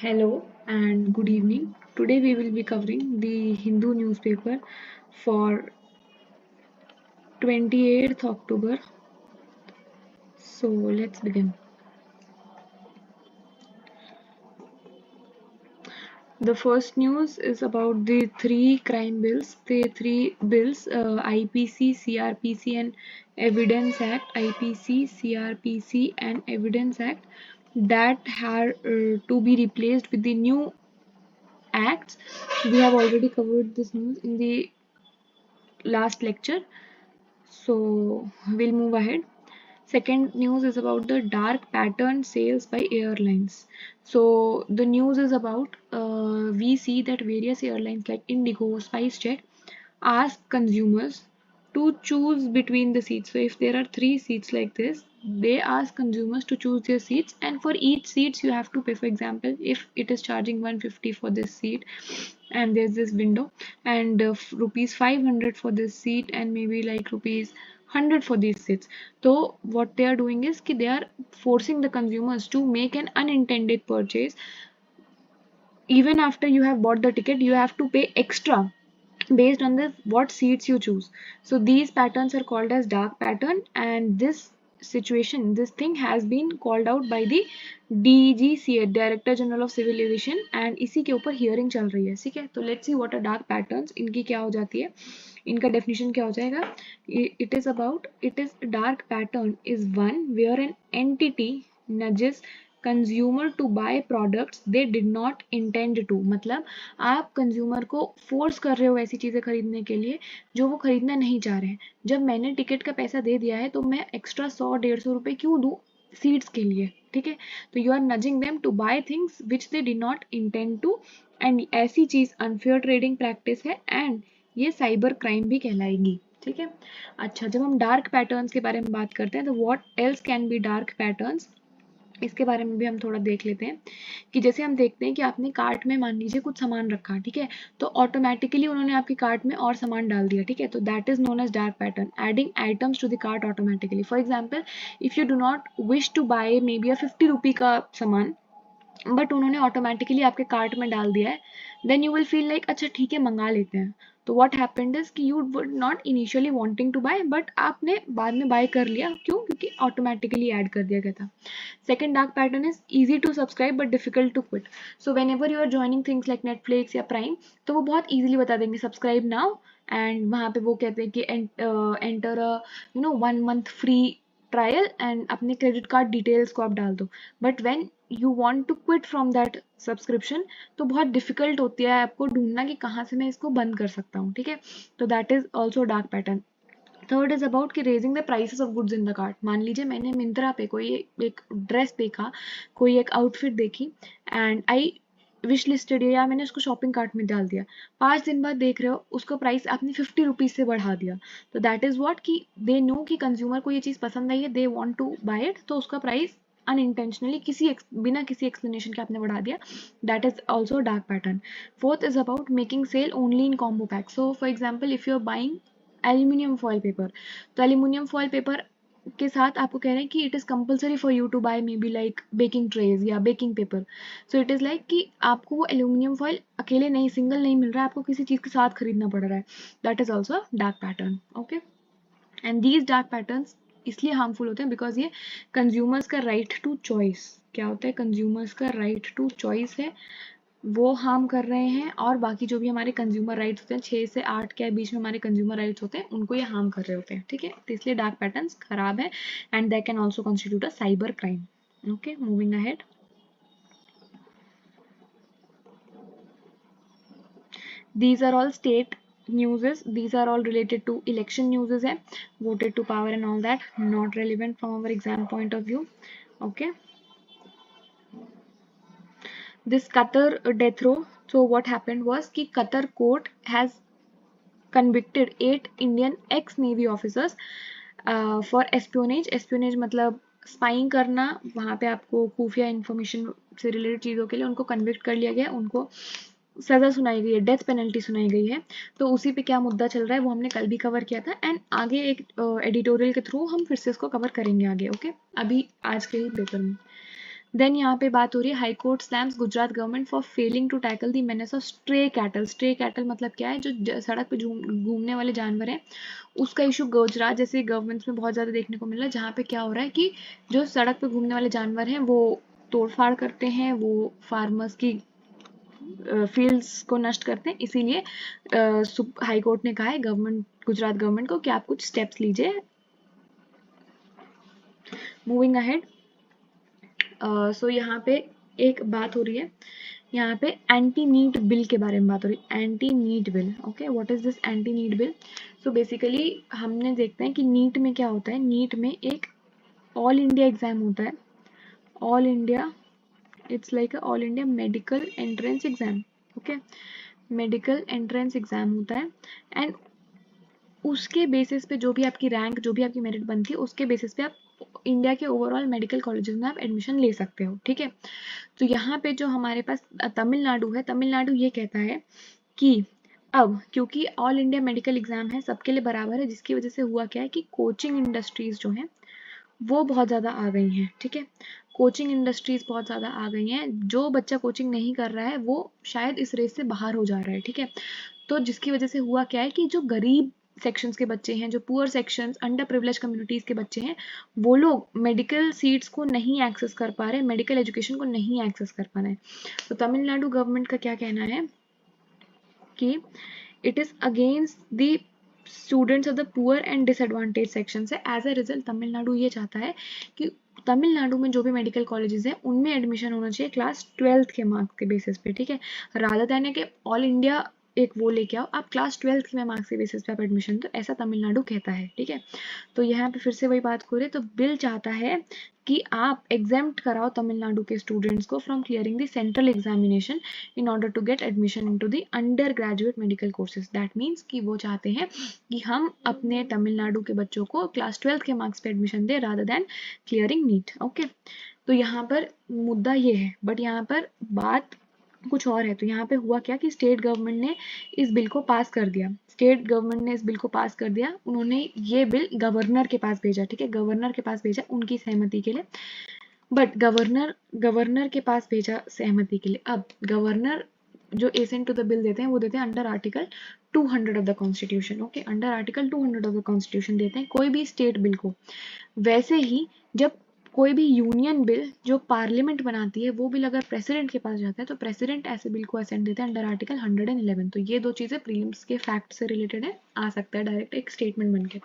Hello and good evening. Today we will be covering the Hindu newspaper for 28th October. So let's begin. The first news is about the three crime bills. The three bills IPC, CRPC and Evidence Act, IPC, CRPC and Evidence Act that had to be replaced with the new acts. We have already covered this news in the last lecture. So we'll move ahead. Second news is about the dark pattern sales by airlines. So the news is about we see that various airlines like Indigo, SpiceJet ask consumers to choose between the seats. So if there are three seats like this, they ask consumers to choose their seats, and for each seats you have to pay. For example, if it is charging 150 for this seat and there's this window, and rupees 500 for this seat and maybe like rupees 100 for these seats. So what they are doing is they are forcing the consumers to make an unintended purchase. Even after you have bought the ticket, you have to pay extra based on the what seats you choose. So these patterns are called as dark pattern, and this thing has been called out by the DGCA, Director General of Civil Aviation, and इसी के ऊपर hearing चल रही है. ठीक है, तो let's see what are dark patterns. इनकी क्या हो जाती है, इनका definition क्या हो जाएगा. It is dark pattern is one where an entity nudges consumer to buy products they did not intend to. मतलब आप कंज्यूमर को फोर्स कर रहे हो ऐसी चीजें खरीदने के लिए जो वो खरीदना नहीं चाह रहे हैं. जब मैंने टिकट का पैसा दे दिया है तो मैं एक्स्ट्रा 100-150 रुपए क्यों दूं सीट्स के लिए. ठीक है, तो you are nudging them to buy things which they did not intend to, and ऐसी चीज अनफेयर ट्रेडिंग प्रैक्टिस है एंड ये साइबर क्राइम भी कहलाएगी. ठीक है, अच्छा, जब हम डार्क पैटर्न्स के बारे में बात करते हैं तो what else can be dark patterns, इसके बारे में भी हम थोड़ा देख लेते हैं. कि जैसे हम देखते हैं कि आपने कार्ट में मान लीजिए कुछ सामान रखा, ठीक है, तो ऑटोमेटिकली उन्होंने आपके कार्ट में और सामान डाल दिया. ठीक है, तो that is known as dark pattern, adding items to the cart automatically. For example, if you do not wish to buy may be 50 rupee का सामान, बट उन्होंने ऑटोमेटिकली आपके कार्ट में डाल दिया है, then you will feel like अच्छा ठीक है मंगा लेते हैं. तो व्हाट हैपेंड इज कि you would not initially wanting to buy, but आपने बाद में बाय कर लिया. क्यों? क्योंकि ऑटोमेटिकली ऐड कर दिया गया था. Second dark pattern is easy to subscribe but difficult to quit. So whenever you are joining things like Netflix या Prime, तो वो बहुत easily बता देंगे subscribe now, and वहाँ पे वो कहते हैं कि enter a 1 month free trial and अपने क्रेडिट कार्ड डिटेल्स को आप डाल दो. But when you want to quit from that subscription तो बहुत डिफिकल्ट होती है आपको ढूंढना कि कहाँ से मैं इसको बंद कर सकता हूँ. ठीक है, तो that is also dark pattern. Third is about कि raising the prices of goods in the cart. मान लीजिए मैंने मिंत्रा पे कोई एक ड्रेस देखा, कोई एक आउटफिट देखी, एंड आई विश लिस्टेड, या मैंने उसको शॉपिंग कार्ट में डाल दिया. 5 दिन बाद देख रहे हो उसका प्राइस आपने 50 रुपीज से बढ़ा दिया. तो दैट इज वॉट कि दे नो कि कंज्यूमर को ये चीज पसंद आई है, they want to buy it, तो उसका प्राइस unintentionally बिना किसी एक्सप्लेनेशन के आपने बढ़ा दिया. That is also dark pattern. Fourth is about making sale only in combo pack. So for example, if you are buying aluminium foil paper, तो aluminium foil paper के साथ आपको कह रहे हैं कि it is compulsory for you to buy may be like baking trays या baking paper. So it is like कि आपको वो एल्यूमिनियम फॉयल अकेले नहीं, सिंगल नहीं मिल रहा है, आपको किसी चीज के साथ खरीदना पड़ रहा है. That is also dark pattern. Okay, and these dark patterns इसलिए हार्मफुल होते हैं बिकॉज ये कंज्यूमर्स का राइट टू चॉइस, क्या होता है, कंज्यूमर्स का राइट टू चॉइस है, वो हार्म कर रहे हैं. और बाकी जो भी हमारे कंज्यूमर राइट्स होते हैं, 6 से 8 के बीच में हमारे कंज्यूमर राइट्स होते हैं, उनको ये हार्म कर रहे होते हैं. ठीक है, तो इसलिए डार्क पैटर्न्स खराब है and that can also constitute a cyber crime. Okay, moving ahead. These are all state newses. These are all related to election newses है, voted to power and all that, not relevant from our exam point of view. Okay, this Qatar death row. So what happened was कि Qatar court has convicted 8 Indian ex-Navy officers for espionage. Espionage मतलब spying करना, वहाँ पे आपको खुफिया information से related चीज़ों के लिए उनको कन्विक्ट कर लिया गया, उनको सजा सुनाई गई है, डेथ पेनल्टी सुनाई गई है. तो उसी पे क्या मुद्दा चल रहा है वो हमने कल भी कवर किया था, एंड आगे एक एडिटोरियल के थ्रू हम फिर से इसको कवर करेंगे आगे. ओके, अभी आज के ही पेपर में. देन यहाँ पे बात हो रही है high court slams Gujarat government for failing to tackle the menace of stray cattle. Stray cattle मतलब क्या है, जो सड़क पे घूमने वाले जानवर हैं, उसका इशू गुजरात जैसे गवर्नमेंट्स में बहुत ज़्यादा देखने को मिल रहा है, जहाँ पे क्या हो रहा है कि जो सड़क पे घूमने वाले जानवर हैं वो तोड़फाड़ करते हैं, वो फार्मर्स की फील्ड्स को नष्ट करते हैं। इसीलिए हाई कोर्ट ने कहा है गुजरात गवर्नमेंट को कि आप कुछ स्टेप्स लीजिए। मूविंग अहेड, सो यहाँ पे एक बात हो रही है, यहाँ पे एंटी नीट बिल के बारे में बात हो रही है। Anti NEET bill, okay, what is this anti NEET bill? So basically हमने देखते हैं कि नीट में क्या होता है। नीट में एक ऑल इंडिया एग्जाम होता है, all India, it's like all India medical entrance exam, okay, medical entrance exam होता है। एंड उसके बेसिस पे जो भी आपकी रैंक, जो भी आपकी मेरिट बनती है, उसके बेसिस पे आप इंडिया के ओवरऑल मेडिकल कॉलेजेस में आप एडमिशन ले सकते हो, ठीक है। तो यहाँ पे जो हमारे पास तमिलनाडु है, तमिलनाडु ये कहता है कि अब क्योंकि ऑल इंडिया मेडिकल एग्जाम है, सबके लिए बराबर है, जिसकी वजह से हुआ क्या है कि कोचिंग इंडस्ट्रीज जो हैं वो बहुत ज़्यादा आ गई हैं, ठीक है। कोचिंग इंडस्ट्रीज बहुत ज़्यादा आ गई हैं, जो बच्चा कोचिंग नहीं कर रहा है वो शायद इस रेस से बाहर हो जा रहा है, ठीक है। तो जिसकी वजह से हुआ क्या है कि जो गरीब सेक्शंस के बच्चे हैं, जो poor sections, under privilege communities के बच्चे हैं, वो लोग मेडिकल सीट्स को नहीं एक्सेस कर पा रहे, मेडिकल एजुकेशन को नहीं एक्सेस कर पा रहे हैं। तो तमिलनाडु गवर्नमेंट का क्या कहना है कि it is against the students of the poor and disadvantage section है। एज अ रिजल्ट तमिलनाडु ये चाहता है कि तमिलनाडु में जो भी मेडिकल कॉलेजेस हैं उनमें एडमिशन होना चाहिए क्लास 12th के मार्क्स के बेसिस पे, ठीक है। रादर देन कि ऑल इंडिया एक वो लेके आओ, आप क्लास 12th के मार्क्स के बेसिस पे आप एडमिशन दो, ऐसा तमिलनाडु कहता है, ठीक है। तो यहाँ पे फिर से वही बात करें तो बिल चाहता है कि आप एग्जेम्प्ट कराओ तमिलनाडु के स्टूडेंट्स को from clearing the central examination in order to get admission into the undergraduate medical courses. That means कि वो चाहते हैं कि हम अपने तमिलनाडु के बच्चों को क्लास 12th के मार्क्स पे एडमिशन दें rather than clearing NEET, okay. तो यहाँ पर मुद्दा ये है, बट यहाँ पर बात कुछ और है। तो यहाँ पे हुआ क्या कि स्टेट गवर्नमेंट ने इस बिल को पास कर दिया, स्टेट गवर्नमेंट ने इस बिल को पास कर दिया, उन्होंने ये बिल गवर्नर के पास भेजा, ठीक है, गवर्नर के पास भेजा उनकी सहमति के लिए। बट गवर्नर के पास भेजा सहमति के लिए। अब गवर्नर जो एसेंट टू द बिल देते हैं वो देते हैं under article 200 of the constitution, okay, under article 200 of the constitution देते हैं कोई भी स्टेट बिल को। वैसे ही जब कोई भी यूनियन बिल जो पार्लियामेंट बनाती है वो बिल अगर प्रेसिडेंट के पास जाता है तो प्रेसिडेंट ऐसे बिल को असेंट देते हैं अंडर आर्टिकल 111। तो ये दो चीजें प्रीलिम्स के फैक्ट से रिलेटेड है, आ सकता है डायरेक्ट एक स्टेटमेंट बन के,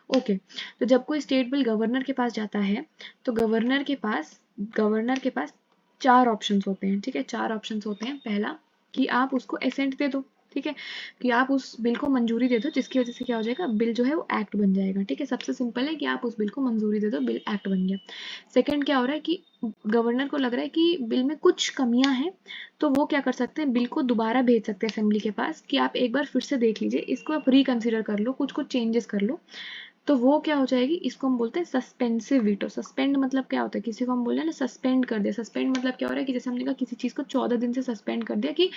ओके। तो जब कोई स्टेट बिल गवर्नर के पास जाता है तो गवर्नर के पास 4 ऑप्शंस होते हैं, ठीक है, 4 ऑप्शंस होते हैं। पहला कि आप उसको एसेंट दे दो, ठीक है, कि आप उस बिल को मंजूरी दे दो, जिसकी वजह से क्या हो जाएगा, बिल जो है वो एक्ट बन जाएगा, ठीक है। सबसे सिंपल है कि आप उस बिल को मंजूरी दे दो, बिल एक्ट बन गया। सेकंड क्या हो रहा है कि गवर्नर को लग रहा है कि बिल में कुछ कमियां हैं, तो वो क्या कर सकते हैं, बिल को दोबारा भेज सकते हैं असेंबली के पास कि आप एक बार फिर से देख लीजिए, इसको आप रिकंसिडर कर लो, कुछ कुछ चेंजेस कर लो। तो वो क्या हो जाएगी, इसको हम बोलते हैं सस्पेंसिव वीटो। सस्पेंड मतलब क्या होता है, किसी को हम बोल रहे हैं ना सस्पेंड कर दिया। सस्पेंड मतलब क्या हो रहा है कि जैसे हमने कहा किसी चीज को 14 दिन से सस्पेंड कर दिया कि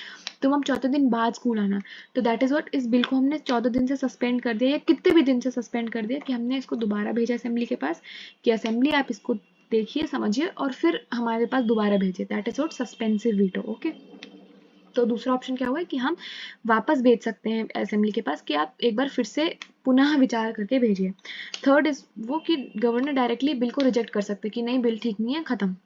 तुम हम 14 दिन बाद स्कूल आना, तो दैट इज व्हाट, इस बिल को हमने 14 दिन से सस्पेंड कर दिया या कितने भी दिन से सस्पेंड कर दिया कि हमने इसको दोबारा भेजा असेंबली के पास कि असेंबली आप इसको देखिए समझिए और फिर हमारे पास दोबारा भेजिए। That is what suspensive veto, okay. तो दूसरा ऑप्शन क्या हुआ है कि हम वापस भेज सकते हैं असेंबली के पास कि आप एक बार फिर से पुनः विचार करके भेजिए। थर्ड इज वो कि गवर्नर डायरेक्टली बिल को रिजेक्ट कर सकते हैं कि नहीं बिल ठीक नहीं है, खत्म,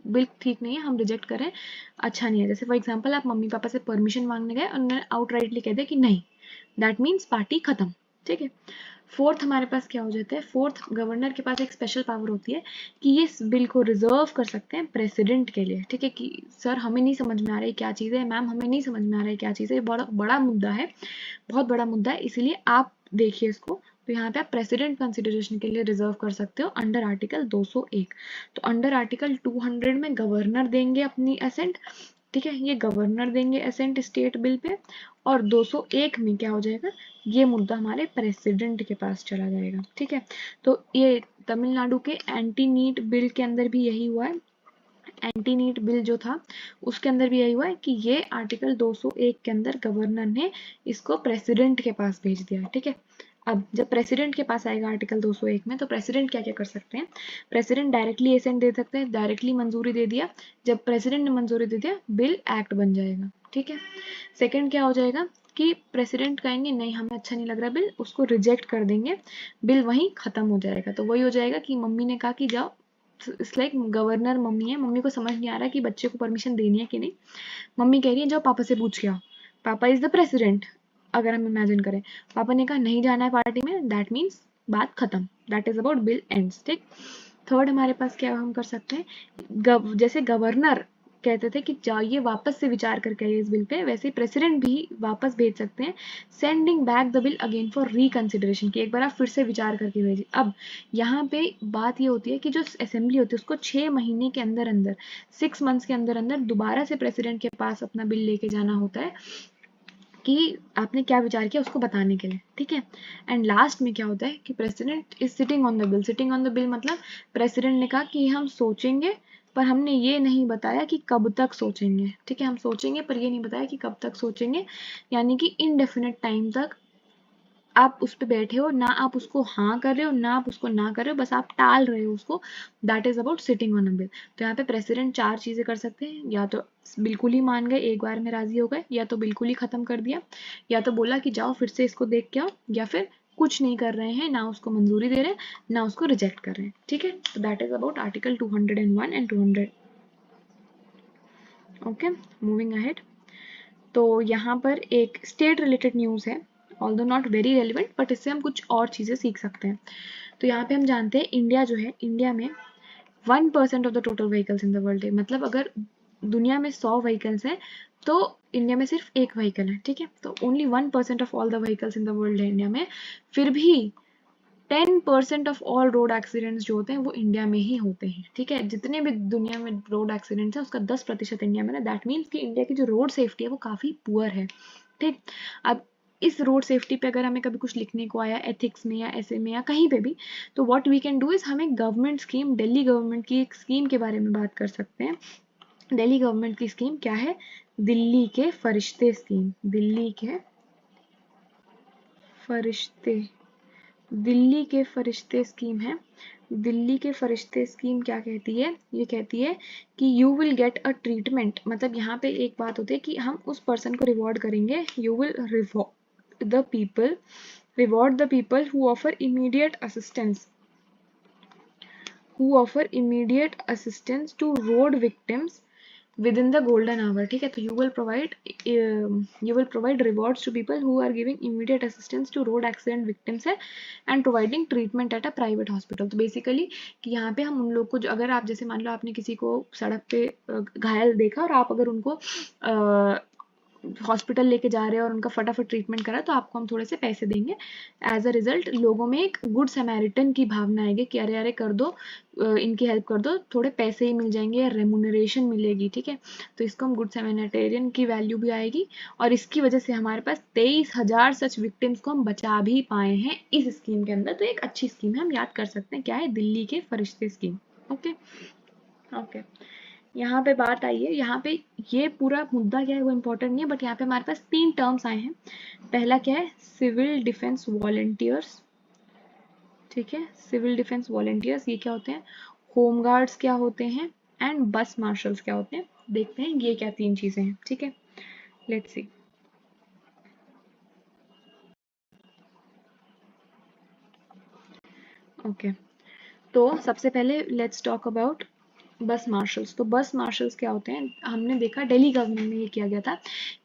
बिल ठीक नहीं है, हम रिजेक्ट करें, अच्छा नहीं है। जैसे फॉर एग्जाम्पल आप मम्मी पापा से परमिशन मांगने गए और उन्होंने आउटराइटली कह दिया कि नहीं, दैट मीन्स पार्टी खत्म, ठीक है। फोर्थ हमारे पास क्या हो जाता है, फोर्थ गवर्नर के पास एक स्पेशल पावर होती है कि ये इस बिल को रिजर्व कर सकते हैं प्रेसिडेंट के लिए, ठीक है, कि सर हमें नहीं समझ में आ रहा है क्या चीज़ है, मैम हमें नहीं समझ में आ रहा है क्या चीज़ है, बड़ा बड़ा मुद्दा है, बहुत बड़ा मुद्दा है, इसीलिए आप देखिए इसको। तो यहाँ पे आप प्रेसिडेंट कंसिडरेशन के लिए रिजर्व कर सकते हो अंडर आर्टिकल 201। तो अंडर आर्टिकल 200 में गवर्नर देंगे अपनी असेंट, ठीक है, ये गवर्नर देंगे असेंट स्टेट बिल पे, और 201 में क्या हो जाएगा, ये मुद्दा हमारे प्रेसिडेंट के पास चला जाएगा, ठीक है। तो ये तमिलनाडु के एंटी नीट बिल के अंदर भी यही हुआ है। एंटी नीट बिल जो था उसके अंदर भी यही हुआ है कि ये आर्टिकल 201 के अंदर गवर्नर ने इसको प्रेसिडेंट के पास भेज दिया, ठीक है। अब जब प्रेसिडेंट के पास आएगा आर्टिकल 201 में, तो प्रेसिडेंट क्या क्या कर सकते हैं, प्रेसिडेंट डायरेक्टली एसेंट दे सकते हैं, डायरेक्टली मंजूरी दे दिया, जब प्रेसिडेंट ने मंजूरी दे दिया बिल एक्ट बन जाएगा, ठीक है। सेकंड क्या हो जाएगा कि प्रेसिडेंट कहेंगे नहीं हमें अच्छा नहीं लग रहा बिल, उसको रिजेक्ट कर देंगे, बिल वहीं खत्म हो जाएगा। तो वही हो जाएगा कि मम्मी ने कहा कि जाओ, इट्स लाइक गवर्नर मम्मी है, मम्मी को समझ नहीं आ रहा कि बच्चे को परमिशन देनी है कि नहीं, मम्मी कह रही है जाओ पापा से पूछ के आओ, पापा इज द प्रेसिडेंट, अगर हम इमेजिन करें, पापा ने कहा नहीं जाना है पार्टी में, दैट मीन्स बात खत्म, that is about bill ends, ठीक। थर्ड हमारे पास क्या हम कर सकते हैं, जैसे गवर्नर कहते थे कि जाइए वापस से विचार करके आइए इस बिल पे, वैसे प्रेसिडेंट भी वापस भेज सकते हैं, sending back the bill again for reconsideration, कि एक बार आप फिर से विचार करके भेजिए। अब यहाँ पे बात ये होती है कि जो असेंबली होती है उसको 6 महीने के अंदर अंदर, 6 मंथ्स के अंदर अंदर दोबारा से प्रेसिडेंट के पास अपना बिल लेके जाना होता है कि आपने क्या विचार किया उसको बताने के लिए, ठीक है। एंड लास्ट में क्या होता है कि president is sitting on the bill, sitting on the bill मतलब प्रेसिडेंट ने कहा कि हम सोचेंगे, पर हमने ये नहीं बताया कि कब तक सोचेंगे, ठीक है, हम सोचेंगे पर ये नहीं बताया कि कब तक सोचेंगे, यानी कि इनडेफिनेट टाइम तक आप उस पे बैठे हो, ना आप उसको हाँ कर रहे हो ना आप उसको ना कर रहे हो, बस आप टाल रहे हो उसको, that is about sitting on a bill. तो यहाँ पे प्रेसिडेंट 4 चीजें कर सकते हैं, या तो बिल्कुल ही मान गए एक बार में राजी हो गए, या तो बिल्कुल ही खत्म कर दिया, या तो बोला कि जाओ फिर से इसको देख के आओ, या फिर कुछ नहीं कर रहे हैं, ना उसको मंजूरी दे रहे हैं ना उसको रिजेक्ट कर रहे हैं, ठीक है। तो that is about article 201 and 200। Okay, moving ahead. तो यहाँ पर एक स्टेट रिलेटेड न्यूज़ है, although not very relevant, but इससे हम कुछ और चीज़ें सीख सकते हैं। तो यहाँ पे हम जानते हैं इंडिया जो है, इंडिया में 1% of the total vehicles in the world है, मतलब अगर दुनिया में 100 व्हीकल्स हैं तो इंडिया में सिर्फ एक व्हीकल है, ठीक है। तो only 1% of all the vehicles in the world है इंडिया में, फिर भी 10% ऑफ ऑल रोड एक्सीडेंट्स जो होते हैं वो इंडिया में ही होते हैं, ठीक है। जितने भी दुनिया में रोड एक्सीडेंट्स हैं उसका 10% इंडिया में है, दैट मीन्स कि इंडिया की जो रोड सेफ्टी है वो काफ़ी पुअर है, ठीक। अब इस रोड सेफ्टी पे अगर हमें कभी कुछ लिखने को आया एथिक्स में या ऐसे में या कहीं पे भी, तो what we can do is हमें गवर्नमेंट स्कीम, दिल्ली गवर्नमेंट की एक स्कीम के बारे में बात कर सकते हैं। दिल्ली गवर्नमेंट की स्कीम क्या है, दिल्ली के फरिश्ते स्कीम, दिल्ली के फरिश्ते, दिल्ली के फरिश्ते स्कीम है। दिल्ली के फरिश्ते स्कीम क्या कहती है, ये कहती है कि you will get a treatment, मतलब यहाँ पे एक बात होती है कि हम उस पर्सन को रिवॉर्ड करेंगे, you will reward the people, reward the people who offer immediate assistance to road victims within the golden hour, ठीक है। तो you will provide rewards to people who are giving immediate assistance to road accident victims है, and providing treatment at a private hospital। तो basically कि यहाँ पे हम उन लोग को, जो अगर आप जैसे मान लो आपने किसी को सड़क पे घायल देखा और आप अगर उनको हॉस्पिटल लेके जा रहे हैं और उनका फटाफट ट्रीटमेंट करा, तो आपको हम थोड़े से पैसे देंगे। एज अ रिजल्ट लोगों में एक गुड सैमारिटन की भावना आएगी कि अरे अरे कर दो, इनकी हेल्प कर दो, थोड़े पैसे ही मिल जाएंगे या रेमुनरेशन मिलेगी, ठीक है। तो इसको हम गुड सैमारिटेरियन की वैल्यू भी आएगी, और इसकी वजह से हमारे पास 23,000 सच विक्टिम्स को हम बचा भी पाए हैं इस स्कीम के अंदर। तो एक अच्छी स्कीम है, हम याद कर सकते हैं क्या है, दिल्ली के फरिश्ते स्कीम। ओके ओके, यहाँ पे बात आई है, यहाँ पे ये पूरा मुद्दा क्या है वो इम्पोर्टेंट नहीं है, बट यहाँ पे हमारे पास 3 टर्म्स आए हैं। पहला क्या है, सिविल डिफेंस वॉलेंटियर्स, ठीक है, सिविल डिफेंस वॉलेंटियर्स ये क्या होते हैं, होम गार्ड्स क्या होते हैं, एंड बस मार्शल्स क्या होते हैं। देखते हैं ये क्या 3 चीजें हैं, ठीक है, लेट्स सी। ओके, तो सबसे पहले लेट्स टॉक अबाउट बस मार्शल्स। तो बस मार्शल्स क्या होते हैं, हमने देखा दिल्ली गवर्नमेंट में ये किया गया था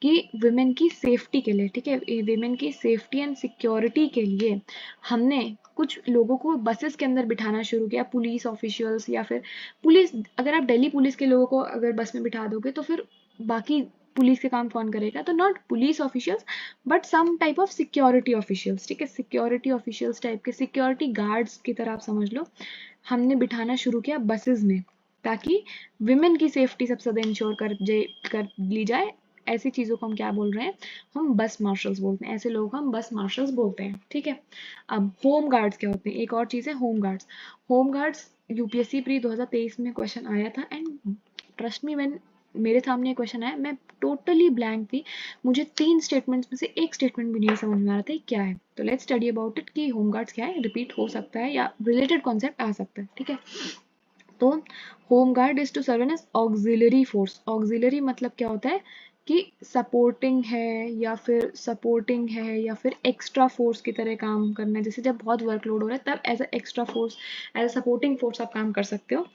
कि विमेन की सेफ्टी के लिए, ठीक है, विमेन की सेफ्टी एंड सिक्योरिटी के लिए हमने कुछ लोगों को बसेस के अंदर बिठाना शुरू किया, पुलिस ऑफिशियल्स या फिर पुलिस, अगर आप दिल्ली पुलिस के लोगों को अगर बस में बिठा दोगे तो फिर बाकी पुलिस के काम कौन करेगा, तो not police officials but some type of security officials, ठीक है, सिक्योरिटी ऑफिशियल्स टाइप के सिक्योरिटी गार्ड्स की तरह आप समझ लो, हमने बिठाना शुरू किया बसेस में, ताकि विमेन की सेफ्टी सबसे ज़्यादा इंश्योर कर ली जाए। ऐसी चीज़ों को हम क्या बोल रहे हैं, हम बस मार्शल्स बोलते हैं, ऐसे लोगों को हम बस मार्शल्स बोलते हैं, ठीक है। अब होम गार्ड्स क्या होते हैं, एक और चीज़ है home guards. Home guards UPSC pre 2023 में क्वेश्चन आया था, एंड ट्रस्ट मी व्हेन मेरे सामने क्वेश्चन आया, मैं टोटली ब्लैंक थी, मुझे 3 स्टेटमेंट्स में से एक स्टेटमेंट भी नहीं समझ में आ रहा था क्या है। तो लेट्स स्टडी अबाउट इट कि होमगार्ड्स क्या है, रिपीट हो सकता है या रिलेटेड कॉन्सेप्ट आ सकता है, ठीक है। तो home guard is to serve as auxiliary force. Auxiliary मतलब क्या होता है कि सपोर्टिंग है या फिर एक्स्ट्रा फोर्स की तरह काम करना है। जैसे जब बहुत वर्कलोड हो रहा है तब as a extra force, as a supporting force आप काम कर सकते हो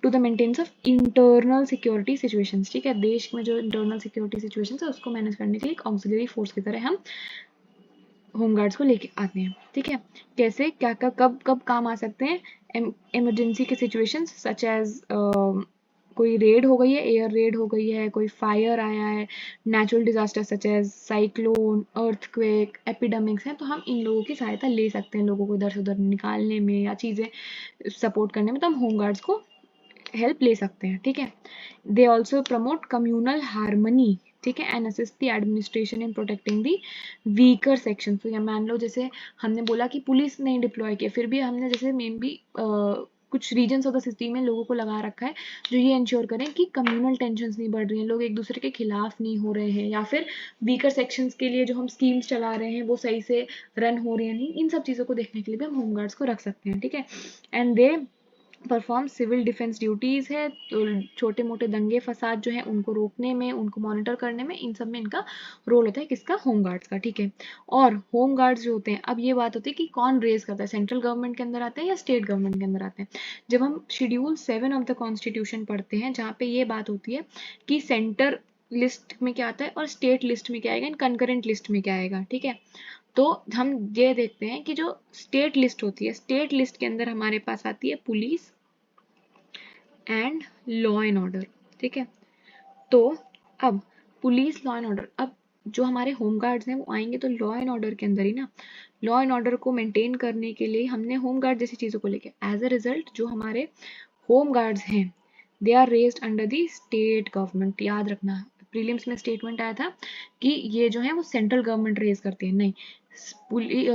to the maintenance of internal security situations, ठीक है। देश में जो इंटरनल सिक्योरिटी सिचुएशंस है उसको मैनेज करने के लिए एक ऑक्सिलरी फोर्स की तरह हम होमगार्ड्स को लेके आते हैं, ठीक है। कैसे, क्या कब कब कब काम आ सकते हैं, इमरजेंसी के सिचुएशंस सच एज कोई रेड हो गई है, एयर रेड हो गई है, कोई फायर आया है, natural disaster such as cyclone, earthquake, epidemics हैं, तो हम इन लोगों की सहायता ले सकते हैं, लोगों को इधर से उधर निकालने में या चीज़ें सपोर्ट करने में, तो हम होमगार्ड्स को हेल्प ले सकते हैं, ठीक है। They also promote communal harmony, ठीक है, and assist the administration in protecting the weaker section. तो या मान लो जैसे हमने बोला कि पुलिस नहीं डिप्लॉय किया, फिर भी हमने जैसे मेन भी कुछ रीजन्स ऑफ द सिटी में लोगों को लगा रखा है जो ये इंश्योर करें कि कम्युनल टेंशन्स नहीं बढ़ रही हैं, लोग एक दूसरे के खिलाफ नहीं हो रहे हैं, या फिर वीकर सेक्शंस के लिए जो हम स्कीम्स चला रहे हैं वो सही से रन हो रही हैं नहीं, इन सब चीज़ों को देखने के लिए भी हम होमगार्ड्स को रख सकते हैं, ठीक है। And they perform civil defence duties है, तो छोटे मोटे दंगे फसाद जो है उनको रोकने में, उनको मॉनिटर करने में, इन सब में इनका रोल होता है, किसका, होमगार्ड्स का, ठीक है। और होमगार्ड्स जो होते हैं, अब ये बात होती है कि कौन रेज करता है, सेंट्रल गवर्नमेंट के अंदर आते हैं या स्टेट गवर्नमेंट के अंदर आते हैं। जब हम शेड्यूल 7 ऑफ द कॉन्स्टिट्यूशन पढ़ते हैं जहाँ पे ये बात होती है कि सेंटर लिस्ट में क्या आता है और स्टेट लिस्ट में क्या आएगा, कंकरेंट लिस्ट में क्या आएगा, ठीक है। तो हम ये देखते हैं कि जो स्टेट लिस्ट होती है, स्टेट लिस्ट के अंदर हमारे पास आती है police and law and order, ठीक है। तो अब पुलिस, लॉ एंड ऑर्डर, अब जो हमारे होमगार्ड्स हैं वो आएंगे तो लॉ एंड ऑर्डर के अंदर ही ना, लॉ एंड ऑर्डर को मेंटेन करने के लिए हमने होमगार्ड जैसी चीज़ों को लेके, एज अ रिजल्ट जो हमारे होम गार्ड्स हैं they are raised under the state government. याद रखना, प्रीलिम्स में स्टेटमेंट आया था कि ये जो है वो सेंट्रल गवर्नमेंट रेज करती है, नहीं,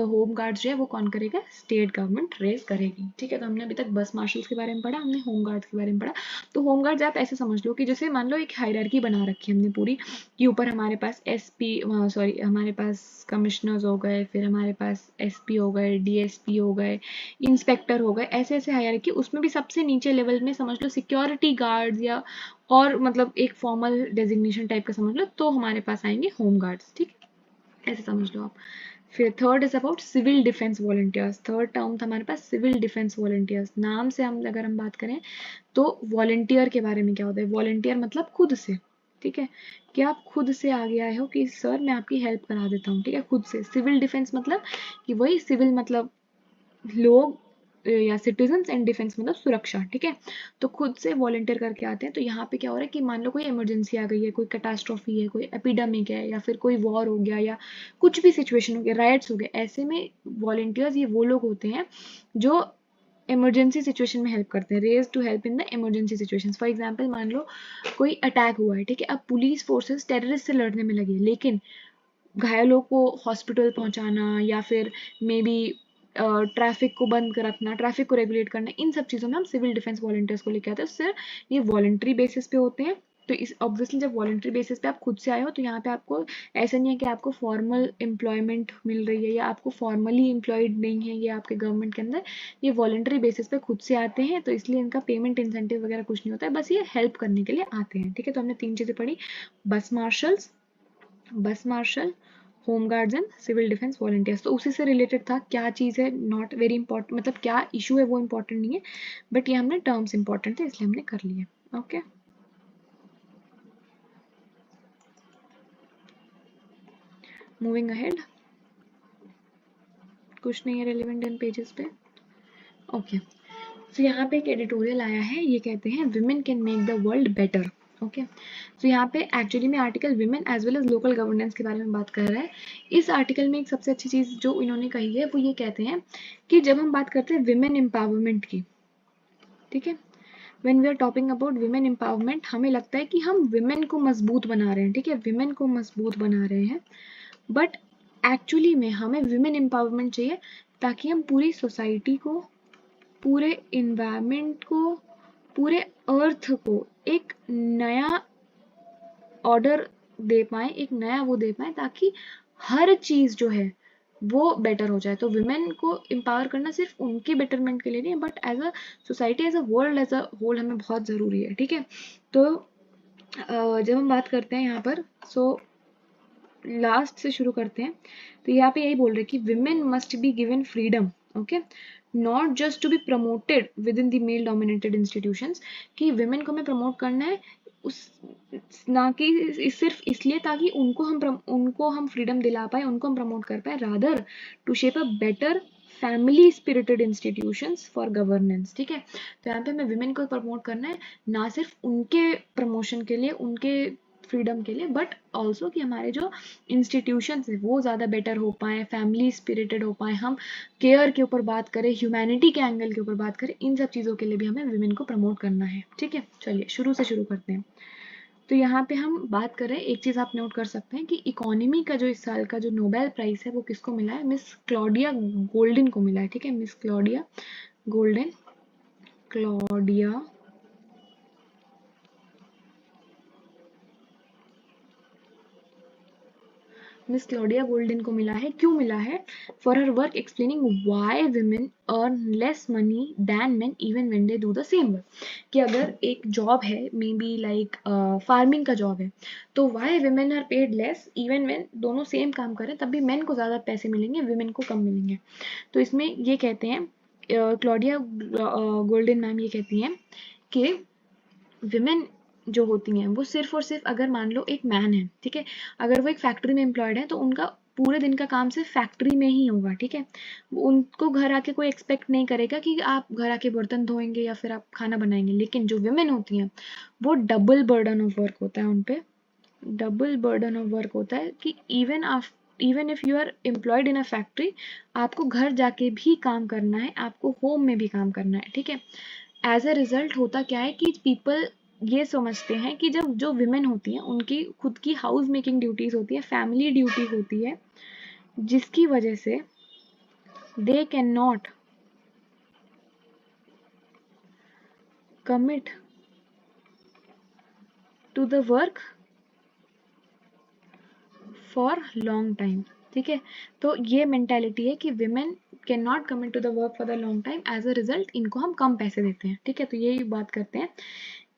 होम गार्ड्स जो है वो कौन करेगा, स्टेट गवर्नमेंट रेज करेगी, ठीक है। तो हमने अभी तक बस मार्शल्स के बारे में पढ़ा, हमने होम गार्ड्स के बारे में पढ़ा। तो होम गार्ड्स आप ऐसे समझ लो कि जैसे मान लो एक हायरार्की बना रखी है हमने पूरी, कि ऊपर हमारे पास एसपी, सॉरी हमारे पास कमिश्नर्स हो गए, फिर हमारे पास एसपी हो गए, डीएसपी हो गए, इंस्पेक्टर हो गए, ऐसे ऐसे हायरार्की, उसमें भी सबसे नीचे लेवल में समझ लो सिक्योरिटी गार्ड्स या और मतलब एक फॉर्मल डेजिग्नेशन टाइप का समझ लो, तो हमारे पास आएंगे होम गार्ड्स, ठीक है, ऐसे समझ लो आप। फिर third is about civil defence volunteers. Third term था हमारे पास सिविल डिफेंस वॉलंटियर्स। नाम से हम अगर हम बात करें तो वॉलंटियर के बारे में क्या होता है, वॉलंटियर मतलब खुद से, ठीक है, कि आप खुद से आगे आए हो कि सर मैं आपकी हेल्प करा देता हूँ, ठीक है, खुद से। सिविल डिफेंस मतलब कि वही सिविल मतलब लोग या सिटीजन्स, एंड डिफेंस मतलब सुरक्षा, ठीक है। तो खुद से वॉलंटियर करके आते हैं। तो यहाँ पे क्या हो रहा है कि मान लो कोई इमरजेंसी आ गई है, कोई कैटास्ट्रॉफी है, कोई एपिडेमिक है, या फिर कोई वॉर हो गया, या कुछ भी सिचुएशन हो गया, राइट्स हो गए, ऐसे में वॉलंटियर्स ये वो लोग होते हैं जो इमरजेंसी सिचुएशन में हेल्प करते हैं, raise to help in the emergency situation. For example मान लो कोई अटैक हुआ है, ठीक है, अब पुलिस फोर्सेस टेररिस्ट से लड़ने में लगी है, लेकिन घायलों को हॉस्पिटल पहुंचाना या फिर मे बी ट्रैफिक को बंद कर रखना, ट्रैफिक को रेगुलेट करना, इन सब चीज़ों में हम सिविल डिफेंस वॉलंटियर्स को लेके आते हैं। उससे ये वॉलंटरी बेसिस पे होते हैं। तो इस ऑब्वियसली जब वॉलंटरी बेसिस पे आप खुद से आए हो तो यहाँ पे आपको ऐसा नहीं है कि आपको फॉर्मल एम्प्लॉयमेंट मिल रही है या आपको फॉर्मली एम्प्लॉयड नहीं है ये आपके गवर्नमेंट के अंदर, ये वॉलंटरी बेसिस पे खुद से आते हैं, तो इसलिए इनका पेमेंट इंसेंटिव वगैरह कुछ नहीं होता है, बस ये हेल्प करने के लिए आते हैं, ठीक है। तो हमने 3 चीज़ें पढ़ी, bus marshals, bus marshal, home guards and civil defence volunteers. तो उसी से रिलेटेड था, क्या चीज़ है नॉट वेरी इंपॉर्टेंट, मतलब क्या इशू है वो इंपॉर्टेंट नहीं है, बट ये हमने टर्म्स इंपॉर्टेंट थे इसलिए हमने कर लिए, ओके। मूविंग अहेड, कुछ नहीं है रेलिवेंट इन पेजेस पे, ओके। तो यहाँ पे एक एडिटोरियल आया है, ये कहते हैं women can make the world better, okay. तो यहाँ पे एक्चुअली में article women as well as local governance के बारे में बात कर रहा है। इस आर्टिकल में एक सबसे अच्छी चीज़ जो इन्होंने कही है वो ये कहते हैं कि जब हम बात करते हैं विमेन एम्पावरमेंट की, ठीक है, when we are talking about women empowerment, हमें लगता है कि हम विमेन को मजबूत बना रहे हैं, ठीक है, विमेन को मजबूत बना रहे हैं, बट एक्चुअली में हमें विमेन एम्पावरमेंट चाहिए ताकि हम पूरी सोसाइटी को, पूरे इन्वायरमेंट को, पूरे अर्थ को एक नया ऑर्डर दे पाए, एक नया वो दे पाए, ताकि हर चीज जो है वो बेटर हो जाए। तो वुमेन को एम्पावर करना सिर्फ उनके बेटरमेंट के लिए नहीं, but as a society, as a world, as a whole हमें बहुत ज़रूरी है। ठीक है, तो जब हम बात करते हैं यहाँ पर, सो लास्ट से शुरू करते हैं। तो यहाँ पे यही बोल रहे कि women must be given freedom, okay, not just to be promoted within the male dominated institutions, कि विमेन को हमें प्रमोट करना है उस, ना कि सिर्फ इसलिए ताकि उनको हम फ्रीडम दिला पाए, उनको हम प्रमोट कर पाए, rather to shape a better family spirited institutions for governance. ठीक है, तो यहाँ पे हमें विमेन को प्रमोट करना है, ना सिर्फ उनके प्रमोशन के लिए, उनके फ्रीडम के लिए, बट ऑल्सो कि हमारे जो इंस्टीट्यूशंस है वो ज़्यादा बेटर हो पाए, फैमिली स्पिरिटेड हो पाए, हम केयर के ऊपर बात करें, ह्यूमैनिटी के एंगल के ऊपर बात करें, इन सब चीज़ों के लिए भी हमें विमेन को प्रमोट करना है। ठीक है, चलिए शुरू से शुरू करते हैं। तो यहाँ पे हम बात करें, एक चीज़ आप नोट कर सकते हैं कि इकोनॉमी का जो इस साल का जो नोबेल प्राइज़ है वो किसको मिला है, मिस क्लॉडिया गोल्डन को मिला है। ठीक है, miss Claudia Goldin, Claudia miss Claudia Goldin को मिला है। क्यों मिला है? For her work explaining why women earn less money than men even when they do the same work. कि अगर एक जॉब है, मे बी लाइक फार्मिंग का जॉब है, तो why women are paid less even when दोनों same काम करें, तब भी मेन को ज़्यादा पैसे मिलेंगे, वुमेन को कम मिलेंगे। तो इसमें ये कहते हैं, क्लॉडिया गोल्डन मैम ये कहती हैं कि विमेन जो होती हैं वो सिर्फ और सिर्फ, अगर मान लो एक मैन है, ठीक है, अगर वो एक फैक्ट्री में एम्प्लॉयड है, तो उनका पूरे दिन का काम सिर्फ फैक्ट्री में ही होगा। ठीक है, उनको घर आके कोई एक्सपेक्ट नहीं करेगा कि आप घर आके बर्तन धोएंगे या फिर आप खाना बनाएंगे। लेकिन जो विमेन होती हैं वो डबल बर्डन ऑफ वर्क होता है उन पे, डबल बर्डन ऑफ वर्क होता है कि even if you are employed in a factory, आपको घर जाके भी काम करना है, आपको होम में भी काम करना है। ठीक है, एज अ रिजल्ट होता क्या है कि पीपल ये समझते हैं कि जब जो विमेन होती हैं उनकी खुद की हाउस मेकिंग ड्यूटीज होती है, फैमिली ड्यूटी होती है, जिसकी वजह से they can not commit to the work for long time. ठीक है, तो ये मेंटेलिटी है कि women can not commit to the work for the long time, as a result इनको हम कम पैसे देते हैं। ठीक है, तो यही बात करते हैं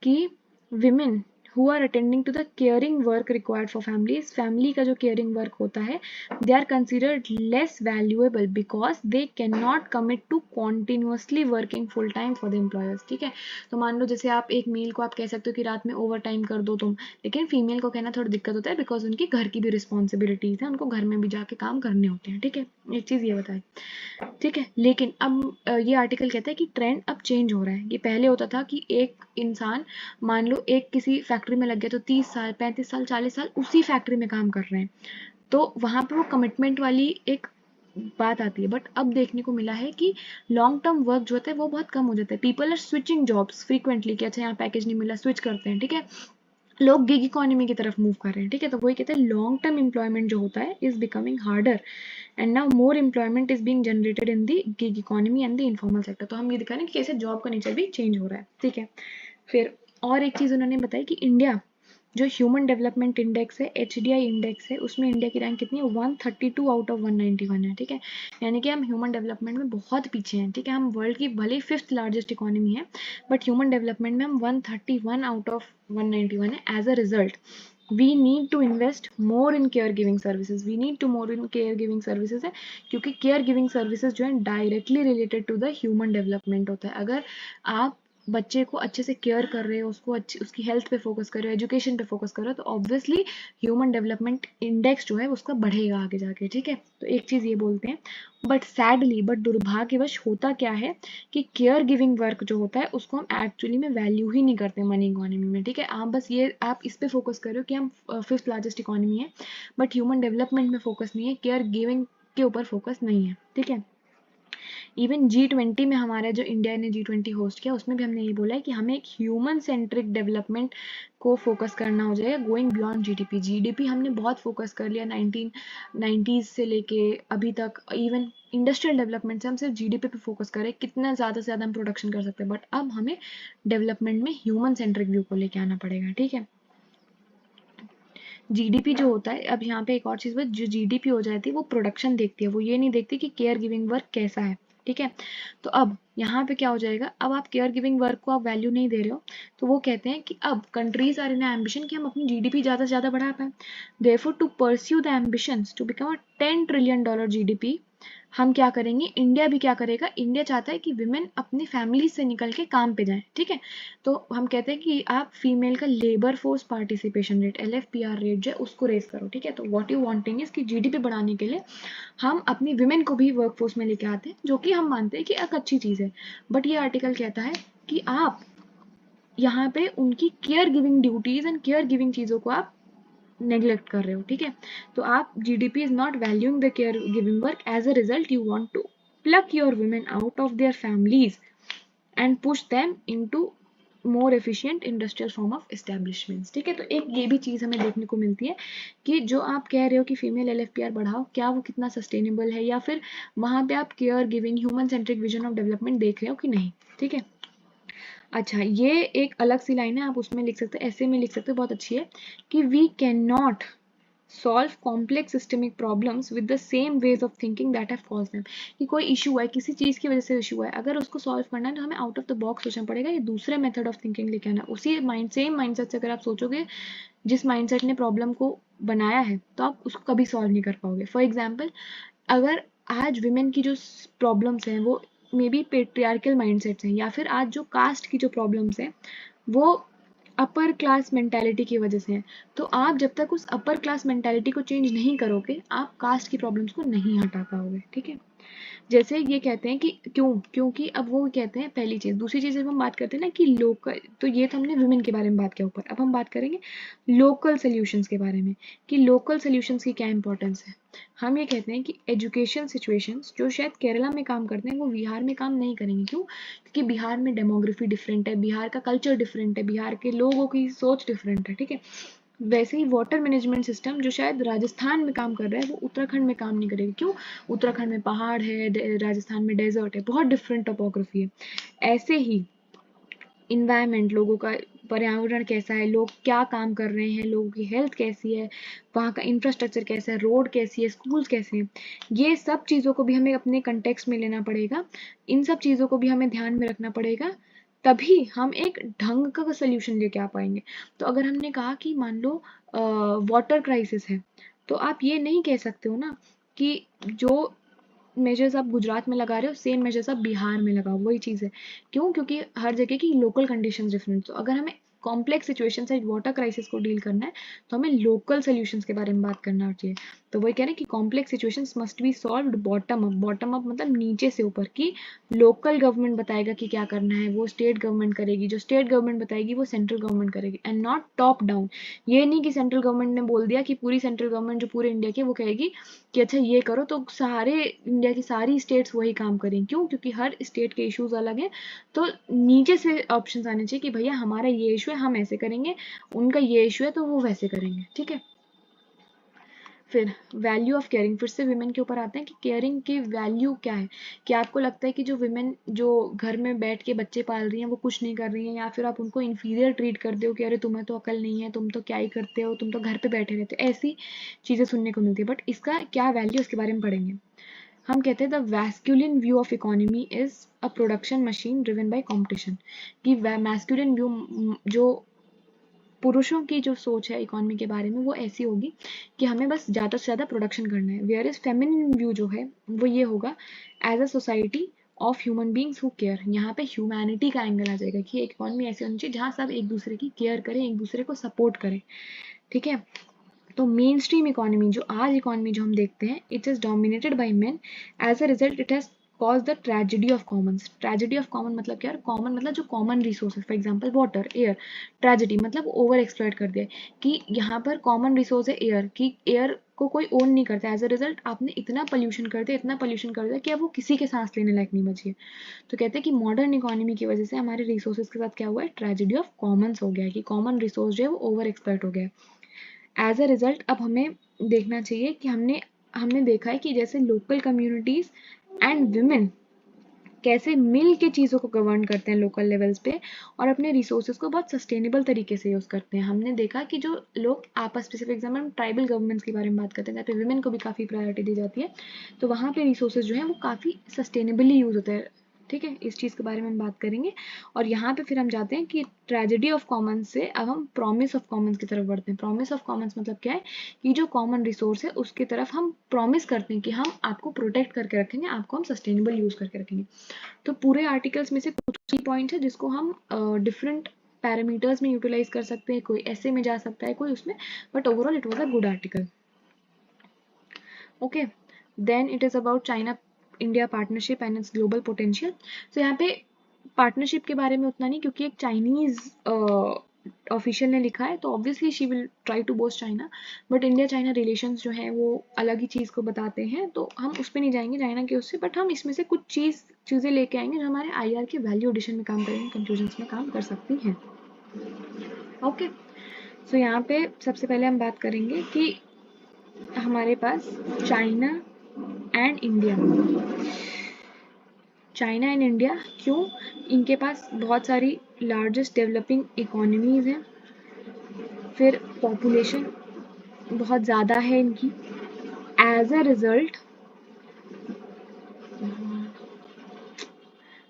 कि women who are attending to the caring work required for families, family का जो caring work होता है, they are considered less valuable because they cannot commit to continuously working full time for the employers। ठीक है, तो मान लो जैसे आप एक मेल को आप कह सकते हो कि रात में ओवर टाइम कर दो तुम, लेकिन फीमेल को कहना थोड़ा दिक्कत होता है, बिकॉज उनकी घर की भी रिस्पॉन्सिबिलिटीज है, उनको घर में भी जाके काम करने होते हैं। ठीक है, एक चीज़ ये बताए। ठीक है, लेकिन अब ये आर्टिकल कहता है कि ट्रेंड अब चेंज हो रहा है। ये पहले होता था कि एक इंसान, मान लो एक किसी फैक्ट्री में लग गया, तो 30 साल, 35 साल, 40 साल उसी फैक्ट्री में काम कर रहे हैं, तो वहाँ पे वो कमिटमेंट वाली एक बात आती है। बट अब देखने को मिला है कि लॉन्ग टर्म वर्क जो होता है वो बहुत कम हो जाता है। People are switching jobs frequently, कि अच्छा यहाँ पैकेज नहीं मिला, स्विच करते हैं। ठीक है, लोग गिग इकोनॉमी की तरफ मूव कर रहे हैं। ठीक है, तो वही कहते हैं लॉन्ग टर्म एम्प्लॉयमेंट जो होता है is becoming harder, and now more employment is being generated in the gig economy and the informal sector. तो हम ये दिखा रहे हैं कि कैसे जॉब का नेचर भी चेंज हो रहा है। ठीक है, फिर और एक चीज़ उन्होंने बताई कि इंडिया जो ह्यूमन डेवलपमेंट इंडेक्स है, HDI इंडेक्स है, उसमें इंडिया की रैंक कितनी है, 132 आउट ऑफ 191 है। ठीक है, यानी कि हम ह्यूमन डेवलपमेंट में बहुत पीछे हैं। ठीक है, हम वर्ल्ड की भले 5th लार्जेस्ट इकोनॉमी है, बट ह्यूमन डेवलपमेंट में हम 131 आउट ऑफ 191 है। As a result we need to invest more in care giving services, we need to more in care giving services है, क्योंकि केयर गिविंग सर्विसेज जो है directly related to the human development होता है। अगर आप बच्चे को अच्छे से केयर कर रहे हो, उसको अच्छी उसकी हेल्थ पे फोकस कर रहे हो, एजुकेशन पे फोकस कर रहे हो, तो ऑब्वियसली ह्यूमन डेवलपमेंट इंडेक्स जो है उसका बढ़ेगा आगे जाके। ठीक है, तो एक चीज़ ये बोलते हैं, बट सैडली, बट दुर्भाग्यवश होता क्या है कि केयर गिविंग वर्क जो होता है उसको हम एक्चुअली में वैल्यू ही नहीं करते मनी इकोनॉमी में। ठीक है, आप बस ये आप इस पे फोकस कर रहे हो कि हम 5th लार्जेस्ट इकोनॉमी है, बट ह्यूमन डेवलपमेंट में फोकस नहीं है, केयर गिविंग के ऊपर फोकस नहीं है। ठीक है, इवन G20 में हमारा जो इंडिया ने G20 होस्ट किया, उसमें भी हमने ये बोला है कि हमें एक ह्यूमन सेंट्रिक डेवलपमेंट को फोकस करना हो जाएगा, गोइंग बियॉन्ड GDP। GDP हमने बहुत फोकस कर लिया 1990s से लेके अभी तक, इवन इंडस्ट्रियल डेवलपमेंट से हम सिर्फ GDP पे फोकस करें, कितना ज़्यादा से ज़्यादा हम प्रोडक्शन कर सकते हैं, बट अब हमें डेवलपमेंट में ह्यूमन सेंट्रिक व्यू को लेके आना पड़ेगा। ठीक है, जीडीपी जो होता है, अब यहाँ पे एक और चीज़, जो जीडीपी हो जाती है वो प्रोडक्शन देखती है, वो ये नहीं देखती कि केयर गिविंग वर्क कैसा है, ठीक है। तो अब यहाँ पे क्या हो जाएगा, अब आप केयर गिविंग वर्क को आप वैल्यू नहीं दे रहे हो, तो वो कहते हैं कि अब कंट्रीज आर इन एम्बिशन कि हम अपनी जीडीपी ज़्यादा से ज़्यादा बढ़ा पाए। Therefore to pursue the ambitions to become a $10 trillion GDP, हम क्या करेंगे, इंडिया भी क्या करेगा, इंडिया चाहता है कि विमेन अपनी फैमिली से निकल के काम पे जाए, ठीक है। तो हम कहते हैं कि आप फीमेल का labour force participation rate, LFPR rate जो है उसको रेस करो, ठीक है। तो व्हाट यू वांटिंग इज कि जीडीपी बढ़ाने के लिए हम अपनी विमेन को भी वर्कफोर्स में लेके आते हैं, जो कि हम मानते हैं कि एक अच्छी चीज़ है। बट ये आर्टिकल कहता है कि आप यहाँ पे उनकी care giving duties and care giving चीज़ों को आप नेग्लेक्ट कर रहे हो, ठीक है। तो आप GDP is not valuing the care giving work, as a result you want to pluck your women out of their families and push them into more efficient industrial form of establishments, ठीक है। तो एक ये भी चीज़ हमें देखने को मिलती है कि जो आप कह रहे हो कि फीमेल LFPR बढ़ाओ, क्या वो कितना सस्टेनेबल है, या फिर वहाँ पे आप care giving human centric vision of development देख रहे हो कि नहीं, ठीक है। अच्छा, ये एक अलग सी लाइन है, आप उसमें लिख सकते हो, ऐसे में लिख सकते हो, बहुत अच्छी है कि we can not solve complex systemic problems with the same ways of thinking that have caused them। कि कोई इशू है, किसी चीज़ की वजह से इशू है, अगर उसको सॉल्व करना है तो हमें आउट ऑफ द बॉक्स सोचना पड़ेगा, ये दूसरे मेथड ऑफ थिंकिंग लेके आना। उसी सेम माइंडसेट से अगर आप सोचोगे जिस माइंडसेट ने प्रॉब्लम को बनाया है, तो आप उसको कभी सॉल्व नहीं कर पाओगे। फॉर एग्जाम्पल, अगर आज विमेन की जो प्रॉब्लम्स हैं वो मे बी पेट्रियार्कल माइंडसेट्स हैं, या फिर आज जो कास्ट की जो प्रॉब्लम्स हैं वो अपर क्लास मेंटालिटी की वजह से है, तो आप जब तक उस अपर क्लास मेंटालिटी को चेंज नहीं करोगे, आप कास्ट की प्रॉब्लम्स को नहीं हटा पाओगे, ठीक है। जैसे ये कहते हैं कि क्योंकि अब वो कहते हैं, पहली चीज़। दूसरी चीज़ जब हम बात करते हैं ना कि लोकल, तो ये तो हमने वुमेन के बारे में बात किया ऊपर, अब हम बात करेंगे लोकल सोल्यूशंस के बारे में कि लोकल सोल्यूशंस की क्या इंपॉर्टेंस है। हम ये कहते हैं कि एजुकेशन सिचुएशंस जो शायद केरला में काम करते हैं वो बिहार में काम नहीं करेंगे, क्यों? क्योंकि बिहार में डेमोग्राफी डिफरेंट है, बिहार का कल्चर डिफरेंट है, बिहार के लोगों की सोच डिफरेंट है, ठीक है। वैसे ही वाटर मैनेजमेंट सिस्टम जो शायद राजस्थान में काम कर रहा है वो उत्तराखंड में काम नहीं करेगा, क्यों? उत्तराखंड में पहाड़ है, राजस्थान में डेजर्ट है, बहुत डिफरेंट टोपोग्राफी है। ऐसे ही इन्वायरमेंट, लोगों का पर्यावरण कैसा है, लोग क्या काम कर रहे हैं, लोगों की हेल्थ कैसी है, वहाँ का इंफ्रास्ट्रक्चर कैसा है, रोड कैसी है, स्कूल्स कैसे हैं, ये सब चीज़ों को भी हमें अपने कंटेक्स्ट में लेना पड़ेगा। इन सब चीज़ों को भी हमें ध्यान में रखना पड़ेगा, तभी हम एक ढंग का सोल्यूशन लेके आ पाएंगे। तो अगर हमने कहा कि मान लो वाटर क्राइसिस है, तो आप ये नहीं कह सकते हो ना कि जो मेजर्स आप गुजरात में लगा रहे हो सेम मेजर्स आप बिहार में लगाओ, वही चीज़ है। क्यों? क्योंकि हर जगह की लोकल कंडीशंस डिफरेंट। तो अगर हमें कॉम्प्लेक्स सिचुएशन से वाटर क्राइसिस को डील करना है, तो हमें लोकल सोल्यूशंस के बारे में बात करना चाहिए। तो वही कह रहे हैं कि complex situations must be solved bottom up. Bottom up मतलब नीचे से ऊपर, की लोकल गवर्नमेंट बताएगा कि क्या करना है, वो स्टेट गवर्नमेंट करेगी, जो स्टेट गवर्नमेंट बताएगी वो सेंट्रल गवर्नमेंट करेगी, एंड नॉट टॉप डाउन। ये नहीं कि सेंट्रल गवर्नमेंट ने बोल दिया कि पूरी सेंट्रल गवर्नमेंट जो पूरे इंडिया की वो कहेगी कि अच्छा ये करो, तो सारे इंडिया की सारी स्टेट्स वही काम करें। क्यों? क्योंकि हर स्टेट के इश्यूज अलग हैं। तो नीचे से ऑप्शंस आने चाहिए कि भैया हमारा ये इशू है हम ऐसे करेंगे, उनका ये इशू है तो वो वैसे करेंगे, ठीक है। फिर वैल्यू ऑफ केयरिंग, फिर से विमेन के ऊपर आते हैं कि केयरिंग की वैल्यू क्या है। कि आपको लगता है कि जो विमेन जो घर में बैठ के बच्चे पाल रही हैं वो कुछ नहीं कर रही हैं, या फिर आप उनको इन्फीरियर ट्रीट करते हो कि अरे तुम्हें तो अकल नहीं है, तुम तो क्या ही करते हो, तुम तो घर पे बैठे रहते हो, ऐसी चीज़ें सुनने को मिलती है। बट इसका क्या वैल्यू, इसके बारे में पढ़ेंगे। हम कहते हैं the masculine view of economy is a production machine driven by competition. कि मैस्कुलिन व्यू, जो पुरुषों की जो सोच है इकोनॉमी के बारे में वो ऐसी होगी कि हमें बस ज़्यादा से ज़्यादा प्रोडक्शन करना है। वेयर इज फेमिनिन व्यू जो है वो ये होगा, as a society of human beings who care. यहाँ पे ह्यूमैनिटी का एंगल आ जाएगा कि इकोनॉमी ऐसी होनी चाहिए जहाँ सब एक दूसरे की केयर करें, एक दूसरे को सपोर्ट करें, ठीक है। तो मेन स्ट्रीम इकोनॉमी, जो आज इकोनॉमी जो हम देखते हैं, it is dominated by men. As a result it has cause the tragedy of commons. Tragedy of common मतलब क्या? कॉमन मतलब जो common resources, for example water, air. Tragedy मतलब ओवर एक्सप्लॉइट कर दिया कि यहाँ पर कॉमन रिसोर्स है एयर, की एयर को कोई ओन नहीं करता। एज अ रिजल्ट आपने इतना पोल्यूशन कर दिया, इतना पोल्यूशन कर दिया कि अब वो किसी के सांस लेने लायक नहीं बची है। तो कहते हैं कि मॉडर्न इकोनॉमी की वजह से हमारे रिसोर्सेज के साथ क्या हुआ है, ट्रेजिडी ऑफ कॉमन्स हो गया है, कि कॉमन रिसोर्स जो है वो ओवर एक्सप्लॉइट हो गया है। एज अ रिजल्ट अब हमें देखना चाहिए कि हमने हमने देखा है कि जैसे लोकल कम्युनिटीज एंड विमेन कैसे मिल के चीज़ों को गवर्न करते हैं लोकल लेवल्स पे और अपने रिसोर्सेज को बहुत सस्टेनेबल तरीके से यूज़ करते हैं। हमने देखा कि जो लोग आपस में, फॉर एग्जाम्पल हम ट्राइबल गवर्नमेंट्स के बारे में बात करते हैं जहाँ पे वुमेन को भी काफ़ी प्रायोरिटी दी जाती है, तो वहाँ पे रिसोर्सेज जो है वो काफ़ी सस्टेनेबली यूज़ होते हैं। ठीक है, इस चीज़ के बारे में हम बात करेंगे। और यहाँ पे फिर हम जाते हैं कि ट्रेजेडी ऑफ कॉमन्स से अब हम प्रॉमिस ऑफ कॉमन्स की तरफ बढ़ते हैं। प्रॉमिस ऑफ कॉमन्स मतलब क्या है कि जो कॉमन रिसोर्स है उसकी तरफ हम प्रॉमिस करते हैं कि हम आपको प्रोटेक्ट करके रखेंगे, आपको हम सस्टेनेबल यूज़ करके रखेंगे। तो पूरे आर्टिकल्स में से कुछ की पॉइंट्स है जिसको हम डिफरेंट पैरामीटर्स में यूटिलाइज कर सकते हैं, कोई ऐसे में जा सकता है, कोई उसमें, but overall it was a good article. Okay, then it is about China India partnership and its global potential. So यहाँ पे पार्टनरशिप के बारे में उतना नहीं, क्योंकि एक चाइनीज ऑफिशियल ने लिखा है, तो obviously she will try to boost China, but India China relations जो है वो अलग ही चीज़ को बताते हैं, तो हम उस पर नहीं जाएंगे चाइना के उससे, बट हम इसमें से कुछ चीज़ें लेके आएंगे जो हमारे IR के वैल्यू एडिशन में काम करेंगे, कंक्लूजन्स में काम कर सकती हैं। ओके, सो यहाँ पे सबसे पहले हम बात करेंगे कि हमारे पास China and India, China and India क्यों, इनके पास बहुत सारी लार्जेस्ट डेवलपिंग इकोनॉमीज हैं, फिर पॉपुलेशन बहुत ज़्यादा है इनकी, as a result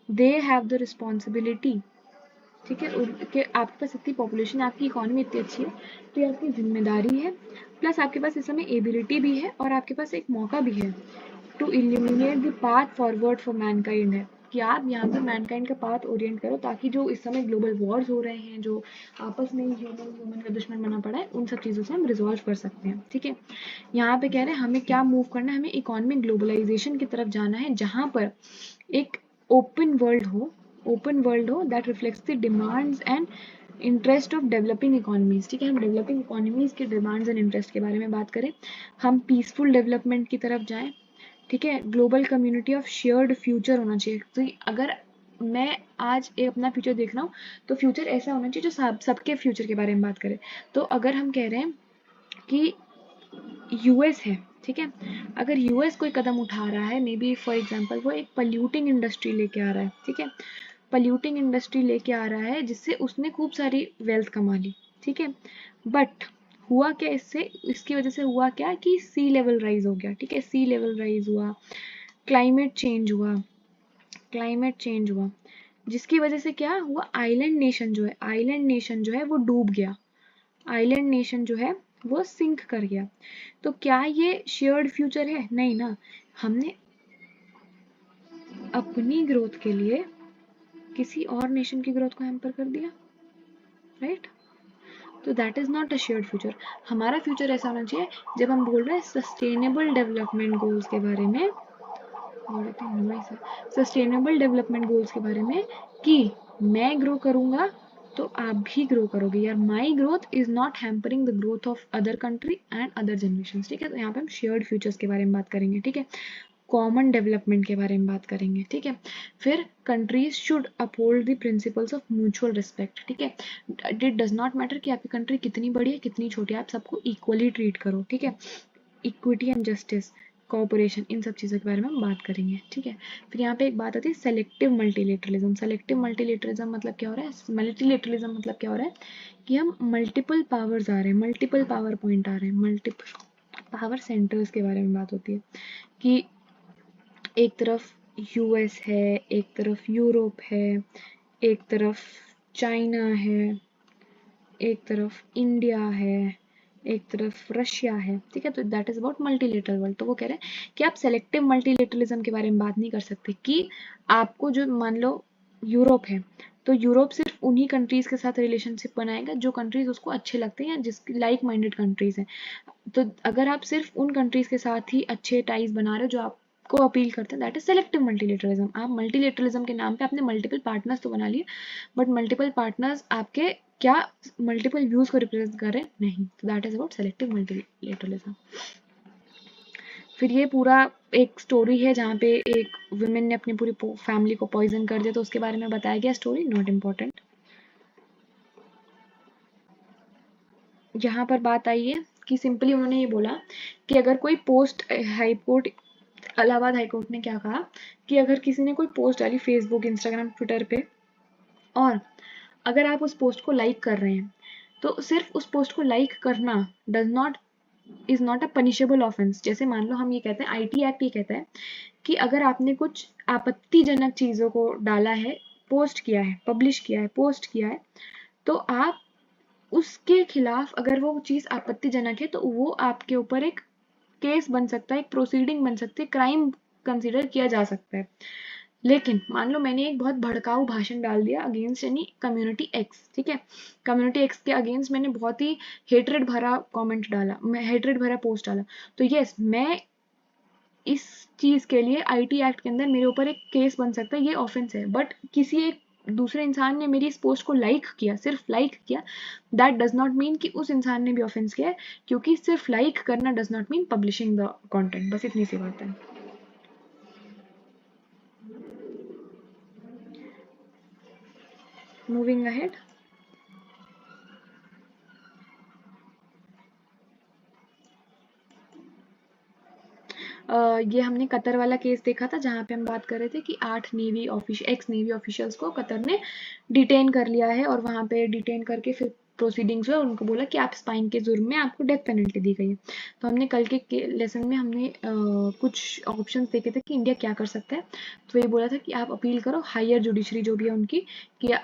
they have the responsibility. ठीक है, उनके आपके पास इतनी पॉपुलेशन है, आपकी इकोनॉमी इतनी अच्छी है, तो ये आपकी जिम्मेदारी है, प्लस आपके पास इस समय एबिलिटी भी है और आपके पास एक मौका भी है to illuminate the path forward for mankind है कि आप यहाँ पे मैनकाइंड का पाथ ओरिएंट करो, ताकि जो इस समय ग्लोबल वॉर्स हो रहे हैं, जो आपस में ह्यूमन का दुश्मन बना पड़ा है, उन सब चीज़ों से हम रिजॉल्व कर सकते हैं। ठीक है, यहाँ पे कह रहे हैं हमें क्या मूव करना है, हमें इकोनॉमिक ग्लोबलाइजेशन की तरफ जाना है, जहाँ पर एक ओपन वर्ल्ड हो that reflects the demands and interest of developing economies. ठीक है, हम डेवलपिंग इकोनॉमीज के डिमांड्स एंड इंटरेस्ट के बारे में बात करें, हम पीसफुल डेवलपमेंट की तरफ जाएं। ठीक है, global community of shared future होना चाहिए। तो अगर मैं आज एक अपना फ्यूचर देख रहा हूँ, तो फ्यूचर ऐसा होना चाहिए जो सबके फ्यूचर के बारे में बात करे। तो अगर हम कह रहे हैं कि यूएस है, ठीक है, अगर यूएस कोई कदम उठा रहा है, मे बी फॉर एग्जांपल वो एक पल्यूटिंग इंडस्ट्री लेके आ रहा है, ठीक है, पल्यूटिंग इंडस्ट्री लेके आ रहा है जिससे उसने खूब सारी वेल्थ कमा ली, ठीक है, बट हुआ क्या इससे, इसकी वजह से हुआ क्या कि सी लेवल राइज हो गया। ठीक है, सी लेवल राइज हुआ, क्लाइमेट चेंज हुआ, क्लाइमेट चेंज हुआ, जिसकी वजह से क्या हुआ, आइलैंड नेशन जो है, आइलैंड नेशन जो है वो डूब गया, आइलैंड नेशन जो है वो सिंक कर गया। तो क्या ये शेयर्ड फ्यूचर है? नहीं ना, हमने अपनी ग्रोथ के लिए किसी और नेशन की ग्रोथ को हैम्पर कर दिया, राइट? तो that is not a shared future. हमारा फ्यूचर ऐसा होना चाहिए, जब हम बोल रहे हैं सस्टेनेबल डेवलपमेंट गोल्स के बारे में, सस्टेनेबल डेवलपमेंट गोल्स के बारे में, कि मैं ग्रो करूंगा तो आप भी ग्रो करोगे, यार माई growth is not hampering the growth of other country and other generation. ठीक है, तो यहाँ पे हम शेयर्ड फ्यूचर्स के बारे में बात करेंगे। ठीक है, कॉमन डेवलपमेंट के बारे में बात करेंगे। ठीक है, फिर countries should uphold the principles of mutual respect. ठीक है, इट डज नॉट मैटर कि आपकी कंट्री कितनी बड़ी है कितनी छोटी है, आप सबको इक्वली ट्रीट करो। ठीक है, इक्विटी एंड जस्टिस, कोऑपरेशन, इन सब चीज़ों के बारे में हम बात करेंगे। ठीक है, फिर यहाँ पे एक बात आती है सेलेक्टिव मल्टीलेटरलिज्म। सेलेक्टिव मल्टीलेटरलिज्म मतलब क्या हो रहा है, मल्टीलेटरलिज्म मतलब क्या हो रहा है कि हम मल्टीपल पावर्स आ रहे हैं, मल्टीपल पावर पॉइंट आ रहे हैं, मल्टीपल पावर सेंटर्स के बारे में बात होती है कि एक तरफ यूएस है, एक तरफ यूरोप है, एक तरफ चाइना है, एक तरफ इंडिया है, एक तरफ रशिया है। ठीक है, तो that is about multilateral world. तो वो कह रहे हैं कि आप सेलेक्टिव मल्टीलेटरलिज्म के बारे में बात नहीं कर सकते कि आपको जो, मान लो यूरोप है, तो यूरोप सिर्फ उन्हीं कंट्रीज के साथ रिलेशनशिप बनाएगा जो कंट्रीज उसको अच्छे लगते हैं या जिसकी लाइक माइंडेड कंट्रीज हैं। तो अगर आप सिर्फ उन कंट्रीज के साथ ही अच्छे टाइज बना रहे हो जो आपको अपील करते हैं, दैट इज सेलेक्टिव मल्टीलेटरलिज्म। आप मल्टीलेटरलिज्म के नाम पे आपने मल्टीपल पार्टनर्स तो बना लिए, बट मल्टीपल पार्टनर्स आपके क्या मल्टीपल व्यूज को रिप्रेजेंट कर रहे हैं? नहीं। तो that is about selective multilateralism. फिर ये पूरा एक स्टोरी है जहाँ पे एक वुमेन ने अपनी पूरी फैमिली को पॉइजन कर दिया, तो उसके बारे में बताया गया, स्टोरी नॉट इम्पोर्टेंट। यहाँ पर बात आई है कि सिंपली उन्होंने ये बोला कि अगर कोई post high court Allahabad high court ने क्या कहा कि अगर किसी ने कोई पोस्ट डाली फेसबुक, इंस्टाग्राम, ट्विटर पे, और अगर आप उस पोस्ट को लाइक कर रहे हैं, तो सिर्फ उस पोस्ट को लाइक करना does not is not a punishable offence. जैसे मान लो हम ये कहते हैं, आईटी एक्ट ये कहता है कि अगर आपने कुछ आपत्तिजनक चीजों को डाला है, पोस्ट किया है, पब्लिश किया है, पोस्ट किया है, तो आप उसके खिलाफ, अगर वो चीज आपत्तिजनक है, तो वो आपके ऊपर एक केस बन सकता है, एक प्रोसीडिंग बन सकती है, क्राइम कंसीडर किया जा सकता है। लेकिन मान लो मैंने एक बहुत भड़काऊ भाषण डाल दिया अगेंस्ट एनी कम्युनिटी एक्स, ठीक है, कम्युनिटी एक्स के अगेंस्ट मैंने बहुत ही हेट्रेड भरा कमेंट डाला, मैं हेट्रेड भरा पोस्ट डाला, तो यस, मैं इस चीज के लिए आईटी एक्ट के अंदर मेरे ऊपर एक केस बन सकता है, ये ऑफेंस है। बट किसी एक दूसरे इंसान ने मेरी इस पोस्ट को लाइक किया, सिर्फ लाइक किया, दैट डज नॉट मीन कि उस इंसान ने भी ऑफेंस किया है, क्योंकि सिर्फ लाइक करना does not mean publishing the content. बस इतनी सी बात है। मूविंग अहेड, ये हमने कतर वाला केस देखा था, जहाँ पे हम बात कर रहे थे कि 8 एक्स नेवी ऑफिशियल्स को कतर ने डिटेन कर लिया है, और वहाँ पे डिटेन करके फिर प्रोसीडिंग्स हुए और उनको बोला कि आप स्पाइंग के जुर्म में आपको डेथ पेनल्टी दी गई है। तो हमने कल के लेसन में हमने कुछ ऑप्शंस देखे थे कि इंडिया क्या कर सकता है। तो ये बोला था कि आप अपील करो हायर जुडिशरी जो भी है उनकी, कि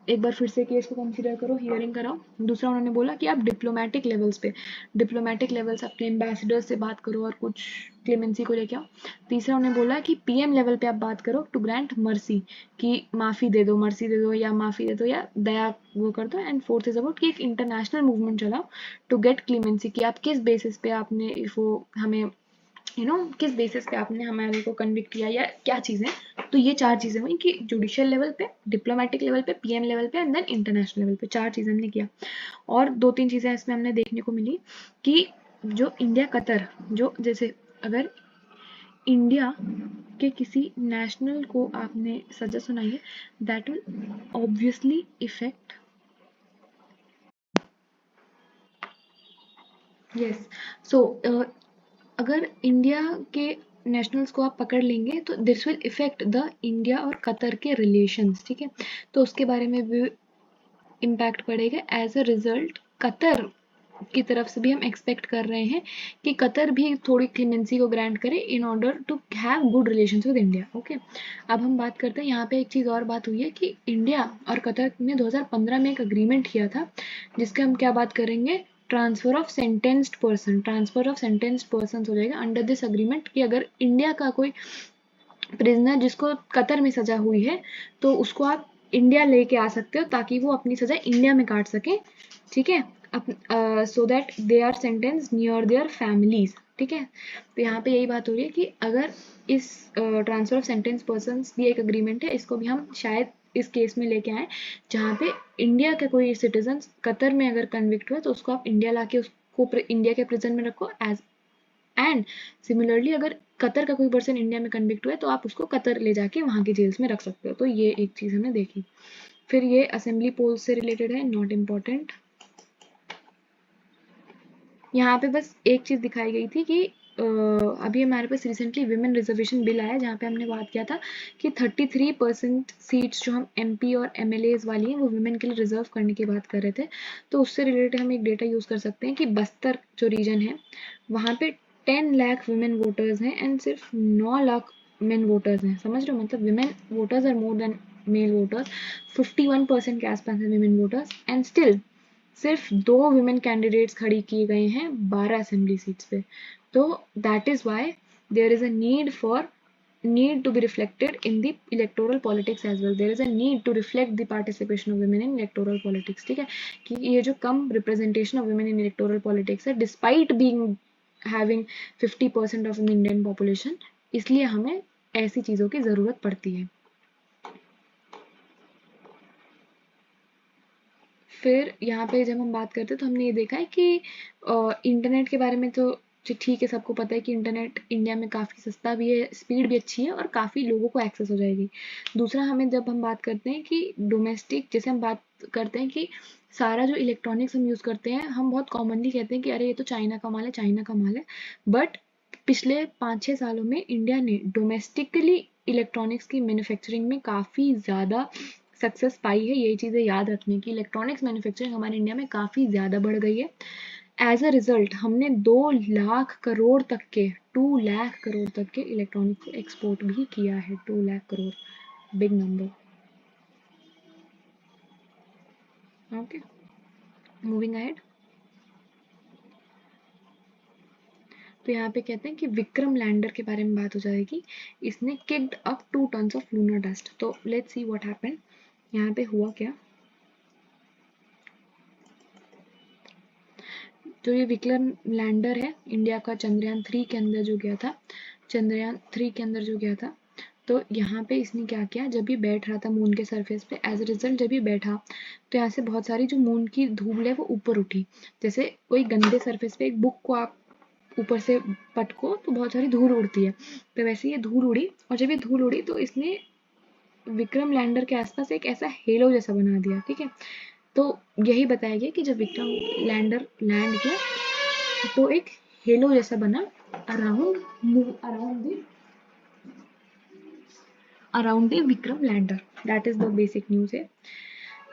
एक बार फिर से केस को कंसीडर करो, हियरिंग कराओ। दूसरा उन्होंने बोला कि आप डिप्लोमेटिक लेवल्स अपने एम्बेसडर से बात करो और कुछ क्लेमेंसी को लेके आओ। तीसरा उन्होंने बोला कि पीएम लेवल पे आप बात करो टू ग्रांट मर्सी, कि माफी दे दो, मर्सी दे दो, या माफी दे दो, या दया वो कर दो। एंड फोर्थ इज अबाउट कि एक इंटरनेशनल मूवमेंट चलाओ टू गेट क्लेमेंसी, कि आप किस बेसिस पे आपने वो हमें किस बेसिस पे आपने हमारे को कन्विक्ट किया, या क्या चीजें। तो ये 4 चीजें हुई कि जुडिशियल लेवल पे, डिप्लोमेटिक लेवल पे, पीएम लेवल पे, एंड देन इंटरनेशनल लेवल पे, 4 चीजें हमने किया। और 2-3 चीजें इसमें हमने देखने को मिली कि जो इंडिया कतर, जो जैसे अगर इंडिया के किसी नेशनल को आपने सजा सुनाई है, that will obviously effect, yes, so अगर इंडिया के नेशनल्स को आप पकड़ लेंगे तो this will effect the India और कतर के रिलेशंस, ठीक है। तो उसके बारे में भी इम्पैक्ट पड़ेगा। एज अ रिजल्ट कतर की तरफ से भी हम एक्सपेक्ट कर रहे हैं कि कतर भी थोड़ी क्लेमेंसी को ग्रांट करे in order to have good relations with India. Okay, अब हम बात करते हैं, यहाँ पे एक चीज़ और बात हुई है कि इंडिया और कतर ने 2015 में एक अग्रीमेंट किया था, जिसके हम क्या बात करेंगे, ट्रांसफर ऑफ सेंटेंस्ड पर्सन हो जाएगा अंडर दिस अग्रीमेंट, कि अगर इंडिया का कोई प्रिजनर जिसको कतर में सजा हुई है, तो उसको आप इंडिया लेके आ सकते हो ताकि वो अपनी सजा इंडिया में काट सके, ठीक है, so that they are sentence near their families, ठीक है। तो यहाँ पे यही बात हो रही है कि अगर इस ट्रांसफर ऑफ सेंटेंस पर्सन भी एक अग्रीमेंट है, इसको भी हम शायद इस केस में लेके आए, जहाँ पे इंडिया के कोई सिटीजन कतर में अगर कन्विक्ट हुआ तो उसको आप इंडिया लाके उसको इंडिया के प्रिजन में रखो, एज एंड सिमिलरली अगर कतर का कोई पर्सन इंडिया में कन्विक्ट हुआ है तो आप उसको कतर ले जाके वहाँ की जेल्स में रख सकते हो। तो ये एक चीज़ हमने देखी। फिर ये असेंबली पोल्स से रिलेटेड है, नॉट इम्पॉर्टेंट। यहाँ पे बस एक चीज़ दिखाई गई थी कि अभी हमारे पास रिसेंटली विमेन रिजर्वेशन बिल आया, जहाँ पे हमने बात किया था कि 33% सीट्स जो हम एमपी और एमएलएज वाली हैं वो विमेन के लिए रिजर्व करने की बात कर रहे थे। तो उससे रिलेटेड हम एक डेटा यूज़ कर सकते हैं कि बस्तर जो रीजन है वहाँ पे 10 लाख विमेन वोटर्स हैं एंड सिर्फ 9 लाख मेन वोटर्स हैं। समझ रहे हो, मतलब women voters are more than male voters, 51% के आसपास है विमेन वोटर्स, एंड स्टिल सिर्फ 2 विमेन कैंडिडेट्स खड़ी किए गए हैं 12 असेंबली सीट्स पे। तो that is why there is a need to be reflected in the electoral politics as well. There is a need to reflect the participation of women in electoral politics, ठीक है, कि ये जो कम representation of women in electoral politics है, despite being having 50% of the Indian population, इसलिए हमें ऐसी चीज़ों की ज़रूरत पड़ती है। फिर यहाँ पे जब हम बात करते हैं तो हमने ये देखा है कि इंटरनेट के बारे में तो ठीक है, सबको पता है कि इंटरनेट इंडिया में काफ़ी सस्ता भी है, स्पीड भी अच्छी है और काफ़ी लोगों को एक्सेस हो जाएगी। दूसरा, हमें जब हम बात करते हैं कि डोमेस्टिक, जैसे हम बात करते हैं कि सारा जो इलेक्ट्रॉनिक्स हम यूज़ करते हैं, हम बहुत कॉमनली कहते हैं कि अरे ये तो चाइना का माल है, चाइना का माल है, बट पिछले 5-6 सालों में इंडिया ने डोमेस्टिकली इलेक्ट्रॉनिक्स की मैन्युफैक्चरिंग में काफ़ी ज़्यादा सक्सेस पाई है। ये चीज़ें याद रखने की, इलेक्ट्रॉनिक्स मैन्युफैक्चरिंग हमारे इंडिया में काफ़ी ज़्यादा बढ़ गई है। एज अ रिजल्ट हमने 2 लाख करोड़ तक के 2 लाख करोड़ तक के इलेक्ट्रॉनिक्स एक्सपोर्ट भी किया है। 2 lakh crore, big number. Okay, moving ahead. तो यहाँ पे कहते हैं कि विक्रम लैंडर के बारे में बात हो जाएगी। इसने kicked up 2 tons of lunar dust. तो लेट्स सी व्हाट हैपेंड। यहाँ पे हुआ क्या, जो ये विक्रम लैंडर है इंडिया का चंद्रयान 3 के अंदर जो गया था, चंद्रयान 3 के अंदर जो गया था, तो यहाँ पे इसने क्या किया, जब ये बैठ रहा था मून के सरफेस पे, एज अ रिजल्ट जब ये बैठा तो यहाँ से बहुत सारी जो मून की धूल है वो ऊपर उठी। जैसे कोई गंदे सरफेस पे एक बुक को आप ऊपर से पटको तो बहुत सारी धूल उड़ती है, तो वैसे ये धूल उड़ी, और जब ये धूल उड़ी तो इसने विक्रम लैंडर के आसपास एक ऐसा हेलो जैसा बना दिया। ठीक है, तो यही बताया गया कि जब विक्रम लैंडर लैंड किया तो एक हेलो जैसा बना around the Vikram lander. That is the basic news है।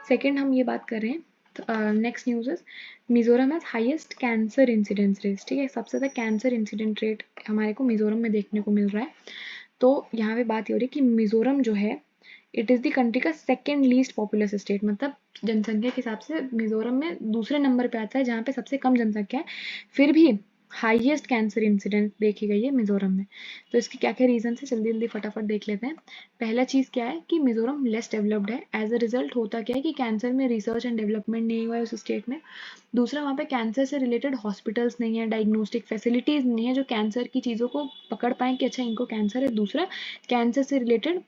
सेकेंड हम ये बात कर रहे हैं, next news is Mizoram has highest cancer incidence rate. ठीक है, सबसे ज़्यादा कैंसर इंसिडेंट रेट हमारे को मिजोरम में देखने को मिल रहा है। तो यहाँ पे बात ये हो रही है कि मिजोरम जो है इट इज़ द कंट्री का सेकेंड लीस्ट पॉपुलस स्टेट, मतलब जनसंख्या के हिसाब से मिजोरम में दूसरे नंबर पे आता है जहाँ पे सबसे कम जनसंख्या है, फिर भी हाईएस्ट कैंसर इंसिडेंट देखी गई है मिजोरम में। तो इसके क्या क्या रीजन है, जल्दी जल्दी फटाफट देख लेते हैं। पहला चीज़ क्या है कि मिजोरम लेस डेवलप्ड है। एज अ रिजल्ट होता क्या है कि कैंसर में रिसर्च एंड डेवलपमेंट नहीं हुआ है उस स्टेट में। दूसरा, वहाँ पे कैंसर से रिलेटेड हॉस्पिटल्स नहीं है, डायग्नोस्टिक फैसिलिटीज़ नहीं है जो कैंसर की चीज़ों को पकड़ पाएँ कि अच्छा इनको कैंसर है। दूसरा, कैंसर से रिलेटेड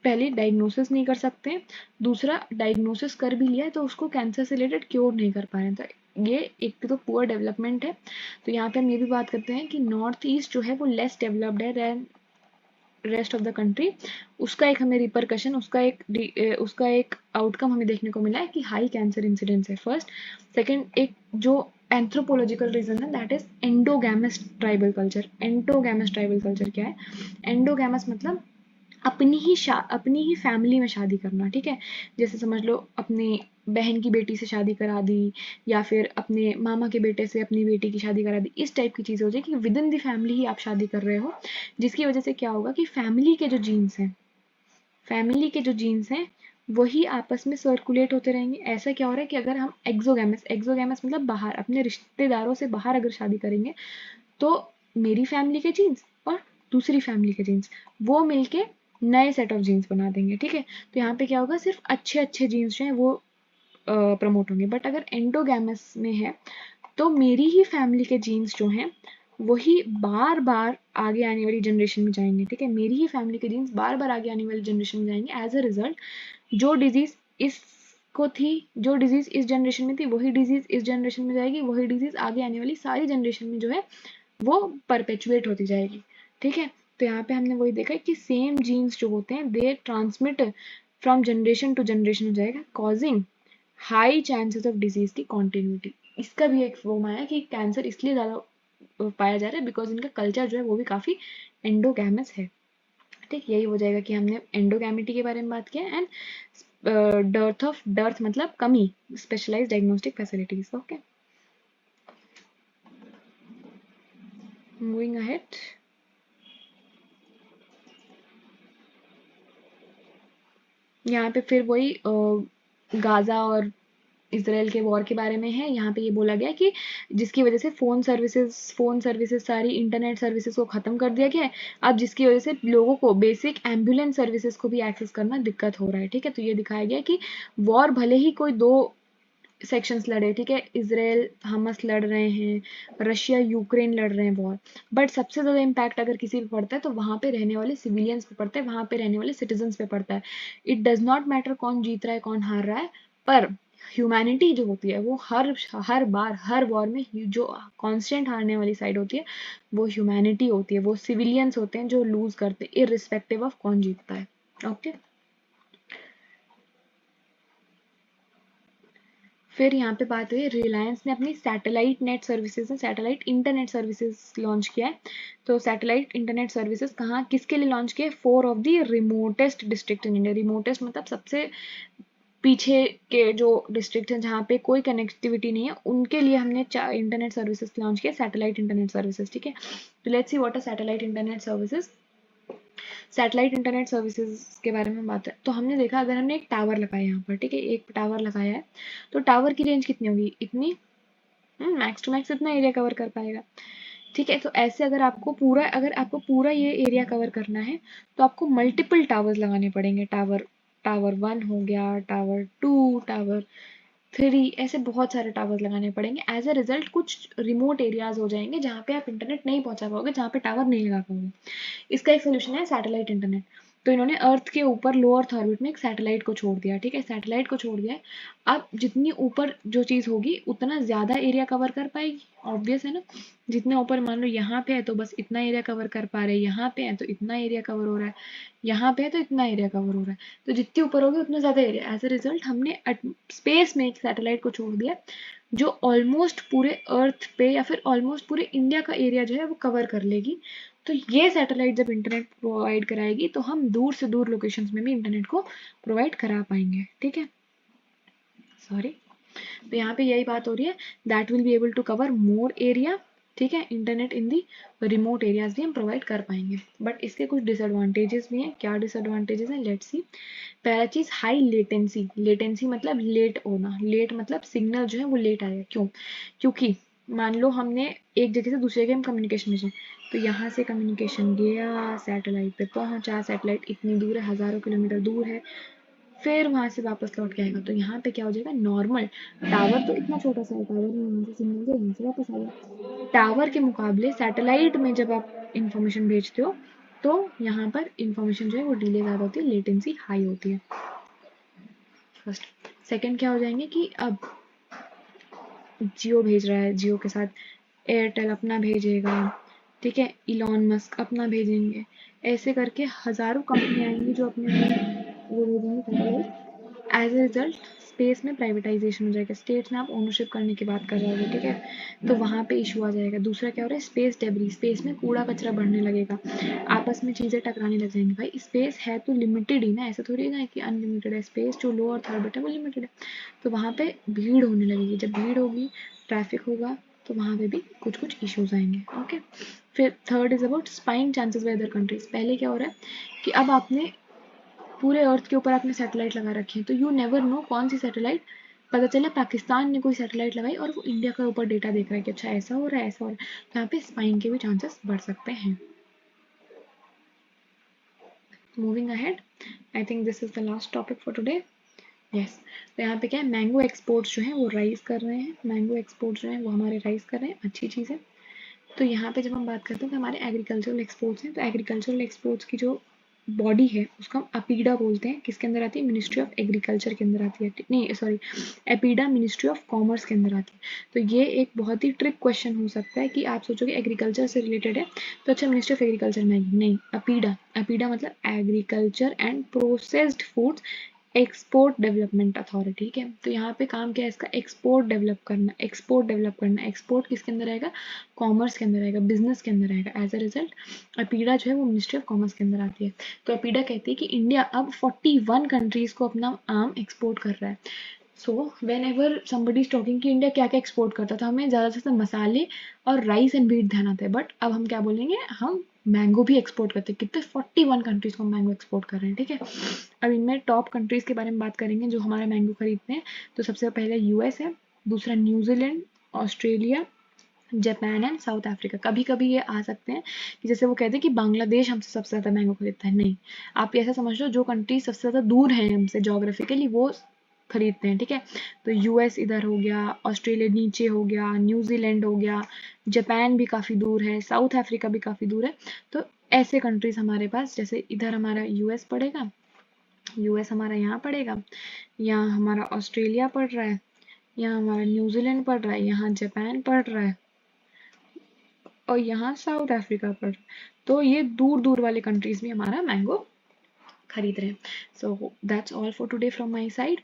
पहले डायग्नोसिस नहीं कर सकते, दूसरा डायग्नोसिस कर भी लिया है तो उसको कैंसर से रिलेटेड क्योर नहीं कर पा रहे हैं। तो ये एक तो पुअर डेवलपमेंट है। तो यहाँ पे हम ये भी बात करते हैं कि नॉर्थ ईस्ट जो है वो लेस डेवलप्ड है than rest of the country. उसका एक हमें रिपरकशन, उसका एक आउटकम हमें देखने को मिला है कि हाई कैंसर इंसिडेंस है फर्स्ट। सेकंड, एक जो एंथ्रोपोलॉजिकल रीजन है that is एंडोगैमस tribal culture. एंडोगैमस tribal culture क्या है, एंडोगैमस मतलब अपनी ही फैमिली में शादी करना। ठीक है, जैसे समझ लो अपने बहन की बेटी से शादी करा दी, या फिर अपने मामा के बेटे से अपनी बेटी की शादी करा दी, इस टाइप की चीज़ हो जाए कि विद इन दी फैमिली ही आप शादी कर रहे हो, जिसकी वजह से क्या होगा कि फैमिली के जो जीन्स हैं वही आपस में सर्कुलेट होते रहेंगे। ऐसा क्या हो रहा है कि अगर हम एक्सोगैमस मतलब बाहर अपने रिश्तेदारों से बाहर अगर शादी करेंगे तो मेरी फैमिली के जीन्स और दूसरी फैमिली के जीन्स वो मिलके नए सेट ऑफ जीन्स बना देंगे। ठीक है, तो यहाँ पे क्या होगा, सिर्फ अच्छे अच्छे जीन्स जो हैं वो प्रमोट होंगे। बट अगर एंडोगैमस में है तो मेरी ही फैमिली के जीन्स जो हैं वही बार बार आगे आने वाली जनरेशन में जाएंगे। ठीक है, मेरी ही फैमिली के जीन्स बार बार आगे आने वाली जनरेशन में जाएंगे। एज अ रिजल्ट जो डिजीज जो डिजीज इस जनरेशन में थी वही डिजीज इस जनरेशन में जाएगी, वही डिजीज आगे आने वाली सारी जनरेशन में जो है वो परपेचुएट होती जाएगी। ठीक है, तो यहाँ पे हमने वही देखा है कि सेम जीन्स जो होते हैं they transmit from generation to generation हो जाएगा, causing high chances of disease की कॉन्टिन्यूटी। इसका भी एक फॉर्म आया कि कैंसर इसलिए ज़्यादा पाया जा रहा है बिकॉज इनका कल्चर जो है वो भी काफ़ी एंडोगैमस है। ठीक, यही हो जाएगा कि हमने एंडोगैमिटी के बारे में बात किया एंड डर्थ मतलब कमी, specialised diagnostic facilities. Okay, moving ahead. यहाँ पे फिर वही गाजा और इसराइल के वॉर के बारे में है। यहाँ पे ये बोला गया कि जिसकी वजह से फ़ोन सर्विसेज सारी इंटरनेट सर्विसेज को ख़त्म कर दिया गया है। अब जिसकी वजह से लोगों को बेसिक एम्बुलेंस सर्विसेज को भी एक्सेस करना दिक्कत हो रहा है। ठीक है, तो ये दिखाया गया कि वॉर भले ही कोई दो सेक्शंस लड़े, ठीक है, इसराइल हमास लड़ रहे हैं, रशिया यूक्रेन लड़ रहे हैं वॉर, बट सबसे ज़्यादा इम्पैक्ट अगर किसी पे पड़ता है तो वहाँ पे रहने वाले सिविलियंस पे पड़ता है, वहाँ पे रहने वाले सिटीजन्स पे पड़ता है। इट डज नॉट मैटर कौन जीत रहा है कौन हार रहा है, पर ह्यूमैनिटी जो होती है वो हर बार हर वॉर में जो कांस्टेंट हारने वाली साइड होती है वो ह्यूमैनिटी होती है, वो सिविलियंस होते हैं जो लूज करते हैं इररिस्पेक्टिव ऑफ कौन जीतता है। ओके, फिर यहाँ पे बात हुई, रिलायंस ने अपनी सैटेलाइट नेट सर्विसेज में सैटेलाइट इंटरनेट सर्विसेज लॉन्च किया है। तो सैटेलाइट इंटरनेट सर्विसेज कहाँ किसके लिए लॉन्च किया है? 4 of the remotest district in India. Remotest मतलब सबसे पीछे के जो डिस्ट्रिक्ट हैं जहाँ पे कोई कनेक्टिविटी नहीं है, उनके लिए हमने इंटरनेट सर्विसेज लॉन्च किया, सैटेलाइट इंटरनेट सर्विसेज। ठीक है, तो let's see what are satellite internet services. Satellite internet services के बारे में बात है, तो हमने देखा अगर हमने एक टावर लगाया यहाँ पर, ठीक है, एक टावर लगाया है, तो टावर की रेंज कितनी होगी? इतनी, मैक्स टू मैक्स इतना एरिया कवर कर पाएगा। ठीक है, तो ऐसे अगर आपको पूरा ये एरिया कवर करना है, तो आपको मल्टीपल टावर्स लगाने पड़ेंगे। टावर टावर 1 हो गया, टावर 2, टावर 3, ऐसे बहुत सारे टावर्स लगाने पड़ेंगे। एज अ रिजल्ट कुछ रिमोट एरियाज हो जाएंगे जहाँ पे आप इंटरनेट नहीं पहुंचा पाओगे, जहाँ पे टावर नहीं लगा पाओगे। इसका एक सोल्यूशन है सैटेलाइट इंटरनेट। तो इन्होंने अर्थ के ऊपर लो अर्थ ऑर्बिट में एक सैटेलाइट को छोड़ दिया। ठीक है, सैटेलाइट को छोड़ दिया है। अब जितनी ऊपर जो चीज़ होगी उतना ज़्यादा एरिया कवर कर पाएगी, ऑब्वियस है ना। जितने ऊपर, मान लो यहाँ पे है तो बस इतना एरिया कवर कर पा रहे हैं, यहाँ पे है तो इतना एरिया कवर हो रहा है, यहाँ पे है तो इतना एरिया कवर हो रहा है। तो जितनी ऊपर होगी उतना ज़्यादा एरिया। एज अ रिजल्ट हमने स्पेस में एक सैटेलाइट को छोड़ दिया जो ऑलमोस्ट पूरे अर्थ पे या फिर ऑलमोस्ट पूरे इंडिया का एरिया जो है वो कवर कर लेगी। तो ये सैटेलाइट जब इंटरनेट प्रोवाइड कराएगी तो हम दूर से दूर लोकेशंस में भी इंटरनेट को प्रोवाइड करा पाएंगे। ठीक है, सॉरी, तो यहाँ पे यही बात हो रही है, that will be able to cover more area. ठीक है, internet in the remote areas भी हम प्रोवाइड कर पाएंगे। बट इसके कुछ डिसएडवांटेजेस भी हैं। क्या डिसएडवांटेजेस हैं? Let's see. पहला चीज, हाई लेटेंसी। लेटेंसी मतलब लेट होना, लेट मतलब सिग्नल जो है वो लेट आएगा। क्यों? क्योंकि मान लो हमने एक जगह से दूसरी जगह हम कम्युनिकेशन भेजें, तो यहाँ से कम्युनिकेशन गया, सैटेलाइट पे पहुंचा, सैटेलाइट इतनी दूर है, हजारों किलोमीटर दूर है, फिर वहां से वापस लौट के आएगा। तो यहाँ पे क्या हो जाएगा? नॉर्मल टावर तो इतना छोटा सा है, टावर में यहाँ से सिग्नल गया, यहाँ से वापस आ गया। टावर के मुकाबले सैटेलाइट में जब आप इंफॉर्मेशन भेजते हो तो यहाँ पर इंफॉर्मेशन जो है वो डिले ज़्यादा होती है, लेटेंसी हाई होती है। फर्स्ट। सेकंड क्या हो जाएंगे कि अब जियो भेज रहा है, जियो के साथ एयरटेल अपना भेजेगा, ठीक है, इलॉन मस्क अपना भेजेंगे, ऐसे करके हजारों कंपनी आएंगी जो अपने वो भेजेंगे satellite. As a result space में प्राइवेटाइजेशन हो जाएगा, स्टेट्स में आप ओनरशिप करने की बात कर रहे हो, ठीक है, तो वहाँ पे इशू आ जाएगा। दूसरा क्या हो रहा है? स्पेस डेब्री, स्पेस में कूड़ा कचरा बढ़ने लगेगा, आपस में चीज़ें टकराने लग जाएंगी। भाई स्पेस है तो लिमिटेड ही ना, ऐसा थोड़ी ना कि अनलिमिटेड है। स्पेस जो लो अर्थ ऑर्बिट है वो लिमिटेड है, तो वहाँ पे भीड़ होने लगेगी। जब भीड़ होगी, ट्रैफिक होगा, तो वहाँ पे भी कुछ कुछ इश्यूज आएंगे। ओके, फिर third is about spying chances by other countries. पहले क्या हो रहा है कि अब आपने पूरे अर्थ के ऊपर आपने सैटेलाइट लगा रखी है, तो यू नेवर नो कौन सी सैटेलाइट, पता चला पाकिस्तान ने कोई सैटेलाइट लगाई और वो इंडिया के ऊपर डेटा देख रहा है कि अच्छा ऐसा हो रहा है, ऐसा हो रहा है, तो यहाँ पे स्पाइंग के भी चांसेस बढ़ सकते हैं। Moving ahead, I think this is the last topic for today. Yes, तो यहाँ पे क्या है, मैंगो एक्सपोर्ट्स जो हैं वो राइज कर रहे हैं, मैंगो एक्सपोर्ट्स जो हैं वो हमारे राइज कर रहे हैं, अच्छी चीज़ है। तो यहाँ पे जब हम बात करते हैं कि हमारे एग्रीकल्चरल एक्सपोर्ट्स हैं, तो एग्रीकल्चरल एक्सपोर्ट्स की जो बॉडी है उसको हम अपीडा बोलते हैं। किसके अंदर आती है? मिनिस्ट्री ऑफ एग्रीकल्चर के अंदर आती है, नहीं sorry, APEDA ministry of commerce के अंदर आती है। तो ये एक बहुत ही ट्रिक क्वेश्चन हो सकता है कि आप सोचोगे एग्रीकल्चर से रिलेटेड है तो अच्छा मिनिस्ट्री ऑफ एग्रीकल्चर में आएगी, नहीं। अपीडा, अपीडा मतलब agriculture and processed foods export development authority. ठीक है, तो यहाँ पे काम क्या है इसका? एक्सपोर्ट डेवलप करना, एक्सपोर्ट डेवलप करना। एक्सपोर्ट किसके अंदर आएगा? कॉमर्स के अंदर आएगा, बिजनेस के अंदर आएगा। एज अ रिजल्ट अपीडा जो है वो मिनिस्ट्री ऑफ कॉमर्स के अंदर आती है। तो अपीडा कहती है कि इंडिया अब 41 कंट्रीज को अपना आम एक्सपोर्ट कर रहा है। So when ever somebody is talking कि इंडिया क्या क्या एक्सपोर्ट करता था, हमें ज़्यादा से ज़्यादा मसाले और राइस एंड वीट ध्यान आता है, बट अब हम क्या बोलेंगे? हम मैंगो भी एक्सपोर्ट करते हैं। कितने? 41 कंट्रीज को मैंगो एक्सपोर्ट कर रहे हैं। ठीक है, अब इनमें टॉप कंट्रीज के बारे में बात करेंगे जो हमारा मैंगो खरीदते हैं। तो सबसे पहले यूएस है, दूसरा New Zealand, Australia, Japan and south Africa. कभी कभी ये आ सकते हैं कि जैसे वो कहते हैं कि बांग्लादेश हमसे सबसे ज़्यादा मैंगो खरीदता है, नहीं, आप ऐसा समझ लो जो कंट्री सबसे ज़्यादा दूर है हमसे जोग्राफिकली वो खरीदते हैं। ठीक है, तो यूएस इधर हो गया, ऑस्ट्रेलिया नीचे हो गया, न्यूजीलैंड हो गया, जापान भी काफ़ी दूर है, साउथ अफ्रीका भी काफ़ी दूर है। तो ऐसे कंट्रीज हमारे पास, जैसे इधर हमारा यूएस पड़ेगा, यूएस हमारा यहाँ पड़ेगा, यहाँ हमारा ऑस्ट्रेलिया पड़ रहा है, यहाँ हमारा न्यूजीलैंड पड़ रहा है, यहाँ जापान पड़ रहा है और यहाँ साउथ अफ्रीका पड़ रहा है। तो ये दूर दूर वाले कंट्रीज भी हमारा मैंगो खरीद रहे हैं। So that's all for today from my side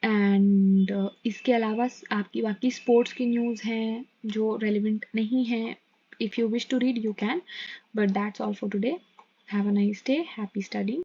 and इसके अलावा आपकी बाकी स्पोर्ट्स की न्यूज़ हैं जो रेलिवेंट नहीं है. If you wish to read you can, but that's all for today. Have a nice day. Happy study.